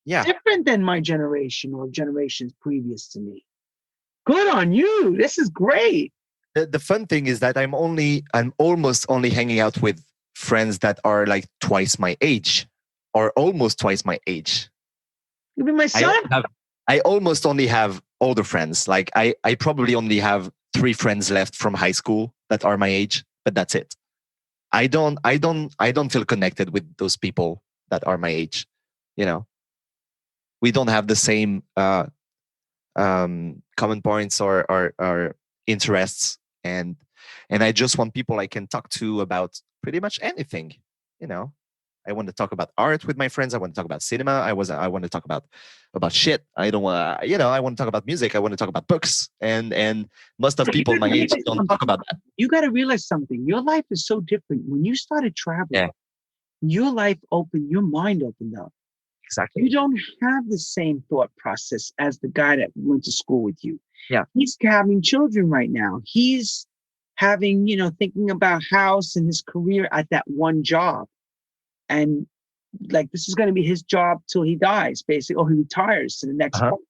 Yeah.
different than my generation or generations previous to me. Good on you. This is great.
The fun thing is that I'm almost only hanging out with friends that are like twice my age, or almost twice my age.
You be my
I
son.
only have I almost only have older friends. Like I probably only have 3 friends left from high school that are my age, but that's it. I don't feel connected with those people that are my age. You know, we don't have the same common points or interests, and I just want people I can talk to about pretty much anything. You know, I want to talk about art with my friends. I want to talk about cinema. I want to talk about shit. I don't want I want to talk about music. I want to talk about books. And most of
But you
people
got
my
to
age
realize
don't talk
something.
about that.
You got to realize something. Your life is so different. When you started traveling,
Yeah,
your mind opened up.
Exactly.
You don't have the same thought process as the guy that went to school with you.
Yeah.
He's having children right now. He's having, thinking about house and his career at that one job. And like, this is going to be his job till he dies, basically, or he retires to the next
Uh-huh.
point.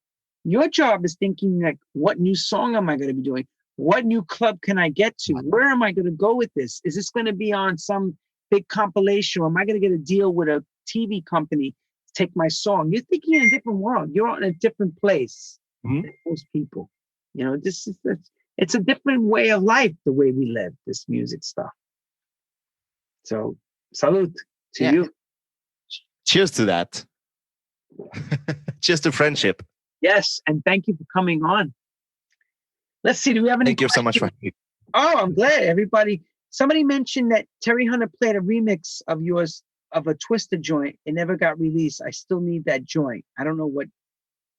Your job is thinking like, what new song am I going to be doing? What new club can I get to? Where am I going to go with this? Is this going to be on some big compilation, or am I going to get a deal with a TV company to take my song? You're thinking in a different world. You're in a different place
Mhm.
than most people. It's a different way of life, the way we live this music stuff. So, salute to
Yeah.
you.
Cheers to that. Cheers to friendship.
Yes, and thank you for coming on. Let's see. Do we have any?
Thank you so much for.
Oh, I'm glad everybody. Somebody mentioned that Terry Hunter played a remix of yours of a Twister joint. It never got released. I still need that joint. I don't know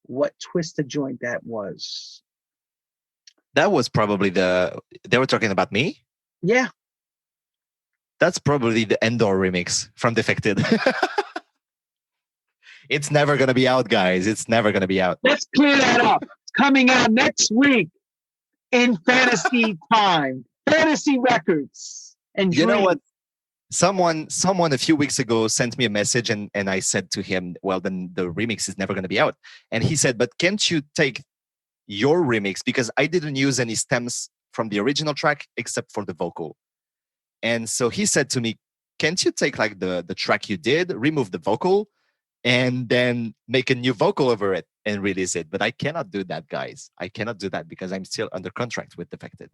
what Twister joint that was.
That was probably they were talking about me.
Yeah.
That's probably the Endor remix from Defected. It's never going to be out, guys. It's never going to be out.
Let's clear that up. It's coming out next week in Fantasy Time. Fantasy Records. And
you know what? Someone a few weeks ago sent me a message and I said to him, well, then the remix is never going to be out. And he said, but can't you take your remix? Because I didn't use any stems from the original track except for the vocal. And so he said to me, can't you take like the track you did, remove the vocal, and then make a new vocal over it and release it? But I cannot do that, guys. I cannot do that because I'm still under contract with Defected.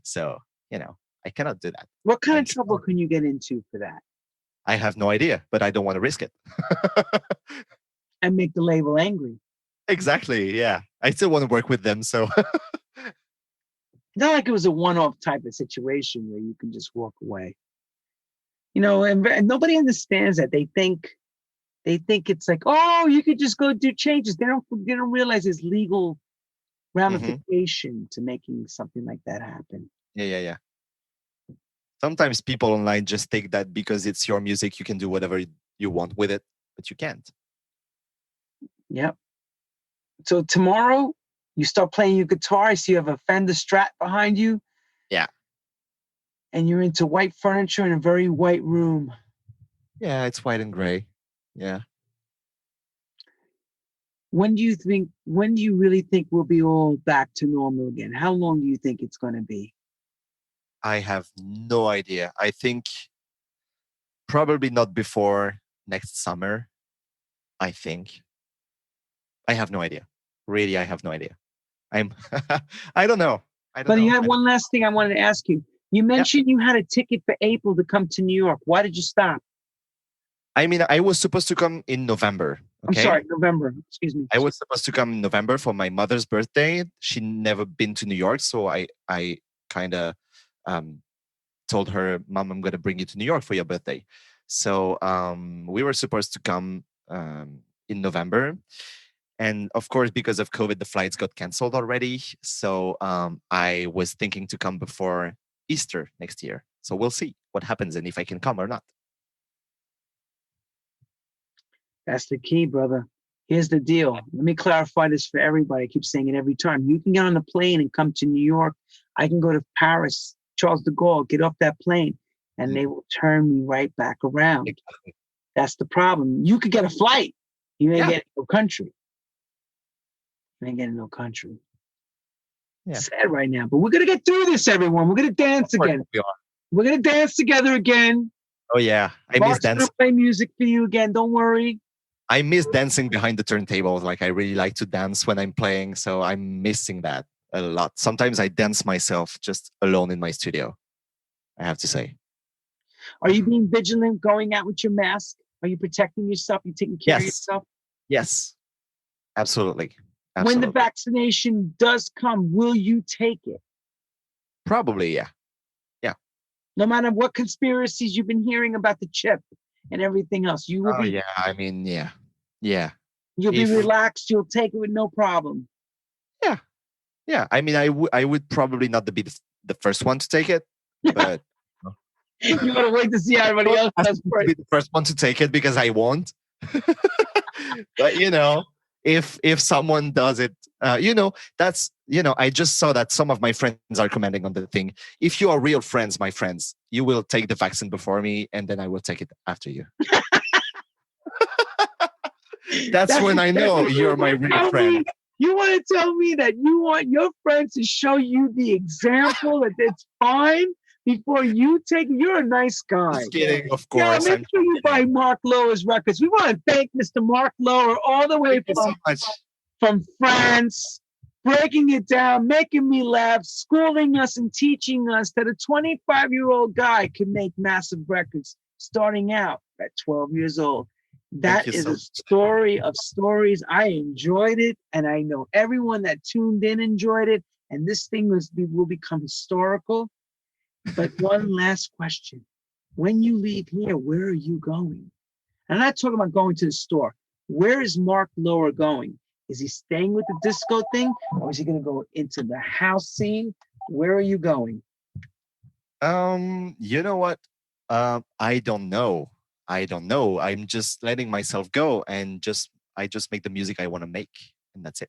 So, I cannot do that.
What kind of trouble can you get into for that?
I have no idea, but I don't want to risk it.
And make the label angry.
Exactly, yeah. I still want to work with them, so.
Not like it was a one-off type of situation where you can just walk away. And nobody understands that. They think it's like, oh, you could just go do changes. They don't realize there's legal ramification to making something like that happen.
Yeah. Sometimes people online just take that because it's your music, you can do whatever you want with it, but you can't.
Yep. So tomorrow you start playing your guitar. I see you have a Fender Strat behind you.
Yeah.
And you're into white furniture in a very white room.
Yeah, it's white and gray. Yeah.
When do you really think we'll be all back to normal again? How long do you think it's going to be?
I have no idea. I think probably not before next summer. I think. I have no idea. Really, I have no idea. I don't know.
But you have one last thing I wanted to ask you. You mentioned you had a ticket for April to come to New York. Why did you stop?
I mean, I was supposed to come in November. Okay?
I'm sorry, November. Excuse me.
I was supposed to come in November for my mother's birthday. She'd never been to New York, so I kind of told her, Mom, I'm going to bring you to New York for your birthday. So we were supposed to come in November. And of course, because of COVID, the flights got canceled already. So I was thinking to come before Easter next year. So we'll see what happens and if I can come or not.
That's the key, brother. Here's the deal. Let me clarify this for everybody. I keep saying it every time. You can get on the plane and come to New York. I can go to Paris, Charles de Gaulle, get off that plane, and they will turn me right back around.
Exactly.
That's the problem. You could get a flight. You ain't getting no country. You ain't getting no country.
Yeah.
Sad right now, but we're going to get through this, everyone. We're going to dance again. We're going to dance together again.
Oh, yeah. I miss dancing.
Play music for you again. Don't worry.
I miss dancing behind the turntables. Like, I really like to dance when I'm playing. So I'm missing that a lot. Sometimes I dance myself just alone in my studio, I have to say.
Are you being vigilant going out with your mask? Are you protecting yourself? You taking care of yourself?
Yes. Absolutely.
When the vaccination does come, will you take it?
Probably, yeah. Yeah.
No matter what conspiracies you've been hearing about the chip and everything else, you will be.
Yeah. I mean, yeah. Yeah.
You'll be relaxed. You'll take it with no problem.
Yeah. Yeah. I mean, I would probably not be the first one to take it, but
you gotta wait to see how everybody else does.
Be the first one to take it because I won't. But if someone does it, that's I just saw that some of my friends are commenting on the thing. If you are real friends, my friends, you will take the vaccine before me, and then I will take it after you. That's when I know you're my real friend.
You want to tell me that you want your friends to show you the example that it's fine before you take it? You're a nice guy.
Just kidding, of
Yeah,
course.
make sure you buy Mark Lower's records. We want to thank Mr. Mark Lower all the way from France, breaking it down, making me laugh, schooling us and teaching us that a 25-year-old guy can make massive records starting out at 12 years old. That is a story of stories. I enjoyed it, and I know everyone that tuned in enjoyed it. And this thing will become historical. But one last question. When you leave here, where are you going? I'm not talking about going to the store. Where is Mark Lower going? Is he staying with the disco thing, or is he going to go into the house scene? Where are you going?
You know what? I don't know. I'm just letting myself go, and I just make the music I want to make, and that's it.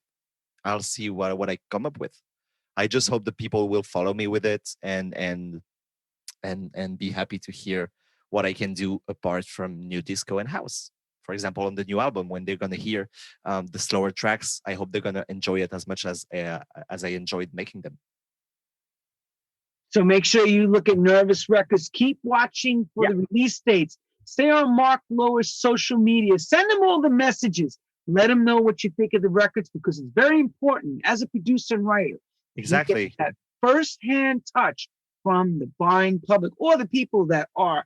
I'll see what I come up with. I just hope the people will follow me with it, and be happy to hear what I can do apart from new disco and house. For example, on the new album, when they're gonna hear the slower tracks, I hope they're gonna enjoy it as much as I enjoyed making them.
So make sure you look at Nervous Records. Keep watching for the release dates. Stay on Mark Lower's social media. Send them all the messages. Let them know what you think of the records, because it's very important as a producer and writer.
Exactly.
You get that first-hand touch from the buying public or the people that are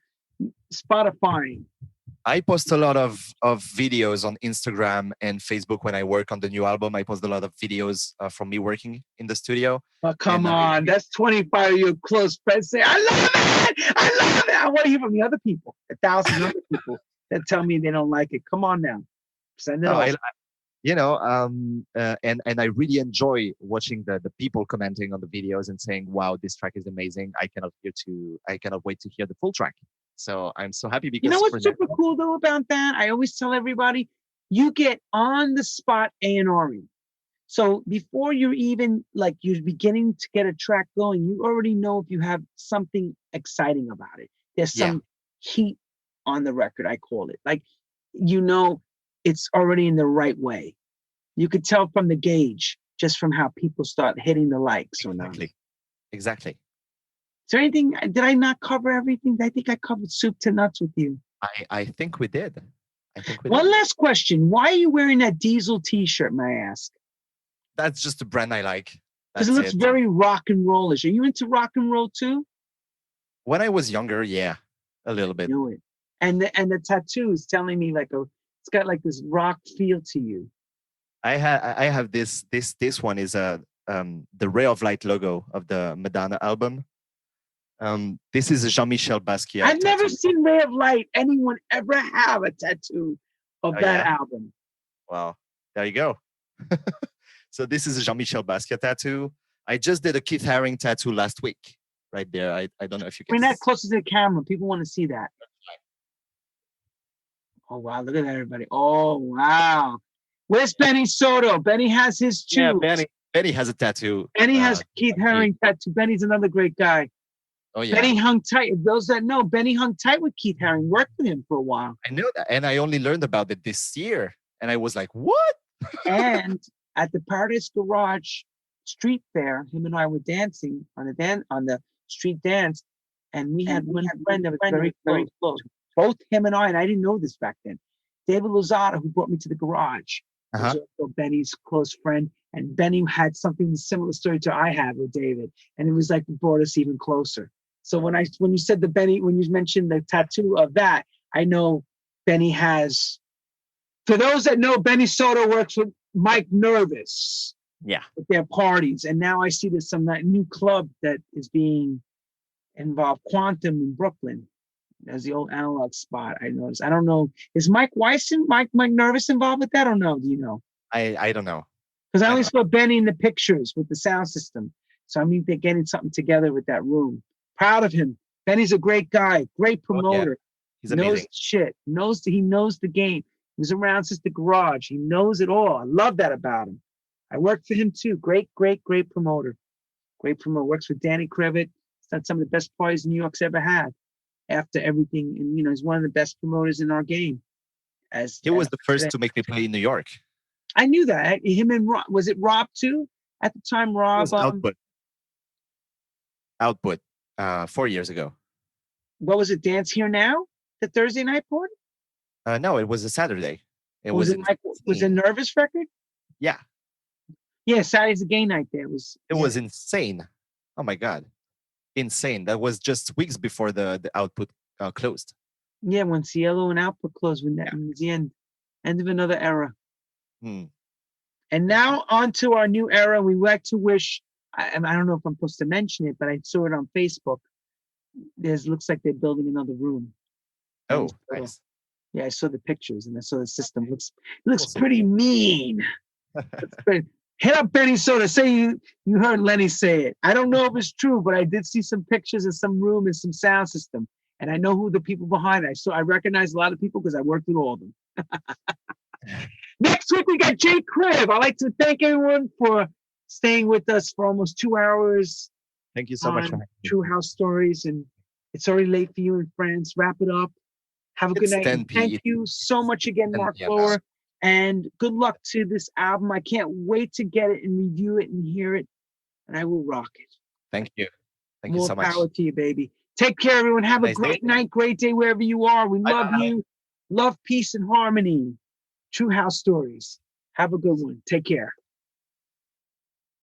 Spotifying.
I post a lot of videos on Instagram and Facebook when I work on the new album. I post a lot of videos from me working in the studio.
Oh, come on. That's 25 of your close friends say, I love it. I love it. I want to hear from the other people, 1,000 other people that tell me they don't like it. Come on now. Send it off.
And I really enjoy watching the people commenting on the videos and saying, wow, this track is amazing. I cannot wait to hear the full track. So I'm so happy because
what's super cool though about that? I always tell everybody, you get on the spot A&Ring. So before you're even you're beginning to get a track going, you already know if you have something exciting about it. There's some heat on the record, I call it. It's already in the right way. You could tell from the gauge, just from how people start hitting the likes or not.
Exactly.
Is there anything, did I not cover everything? I think I covered soup to nuts with you.
I think we did.
One last question. Why are you wearing that Diesel t-shirt, may I ask?
That's just a brand I like.
Because it looks very rock and rollish. Are you into rock and roll too?
When I was younger, yeah, a little bit.
I knew it. And the tattoo is telling me it's got like this rock feel to you.
I have this one is the Ray of Light logo of the Madonna album. This is a Jean-Michel Basquiat.
I've never seen Ray of Light anyone ever have a tattoo of that album.
Well, there you go. So this is a Jean-Michel Basquiat tattoo. I just did a Keith Haring tattoo last week, right there. I don't know if you can.
Bring that closer to the camera. People want to see that. Oh wow! Look at that, everybody. Oh wow! Where's Benny Soto? Benny has his too.
Yeah, Benny has a tattoo.
Benny has Keith Haring tattoo. Benny's another great guy.
Oh yeah.
Benny hung tight. Those that know, Benny hung tight with Keith Haring. Worked with him for a while.
I know that, and I only learned about it this year, and I was like, "What?"
And at the Paradise Garage street fair, him and I were dancing on the street dance, and we had one friend that was very, very close. Both him and I didn't know this back then. David Lozada, who brought me to the garage, was also Benny's close friend. And Benny had something similar story to I had with David. And it was like brought us even closer. So when you said when you mentioned the tattoo of that, I know Benny has, for those that know, Benny Soto works with Mike Nervous.
Yeah.
With their parties. And now I see there's some new club that is being involved, Quantum in Brooklyn. There's the old analog spot, I noticed. I don't know. Is Mike Nervous involved with that or no? Do you know?
I don't know.
Because I only saw Benny in the pictures with the sound system. So I mean, they're getting something together with that room. Proud of him. Benny's a great guy, great promoter.
He's amazing.
Knows shit. He knows the game. He was around since the garage. He knows it all. I love that about him. I worked for him too. Great, great, great promoter. Great promoter. Works with Danny Krivit. He's done some of the best parties New York's ever had after everything. And, he's one of the best promoters in our game.
He was the first to make me play in New York.
I knew that. Him and Rob, was it Rob too? At the time, Rob.
Output 4 years ago.
What was it? Dance Here Now? The Thursday night party?
No, it was a Saturday.
Was it Nervous Record?
Yeah.
Yeah, Saturday's a gay night there.
It was insane. Oh my God. Insane. That was just weeks before the Output closed.
Yeah, when Cielo and Output closed, it was the end of another era. And now on to our new era. We like to wish, I don't know if I'm supposed to mention it, but I saw it on Facebook. Looks like they're building another room.
Oh, nice.
Yeah, I saw the pictures and I saw the system. Looks pretty mean. Hit up Benny Soda. Say you heard Lenny say it. I don't know if it's true, but I did see some pictures of some room and some sound system. And I know who the people behind it. I recognize a lot of people because I worked with all of them. Next week, we got Jay Cribb. I'd like to thank everyone for staying with us for almost 2 hours.
Thank you so much.
True House Stories. And it's already late for you and friends. Wrap it up. Have a good night. Thank you so much again, Mark Lower. And good luck to this album. I can't wait to get it and review it and hear it. And I will rock it.
Thank you. Thank you so much.
More power to you, baby. Take care, everyone. Have a great night, great day, wherever you are. We love you. Love, peace, and harmony. True House Stories. Have a good one. Take care.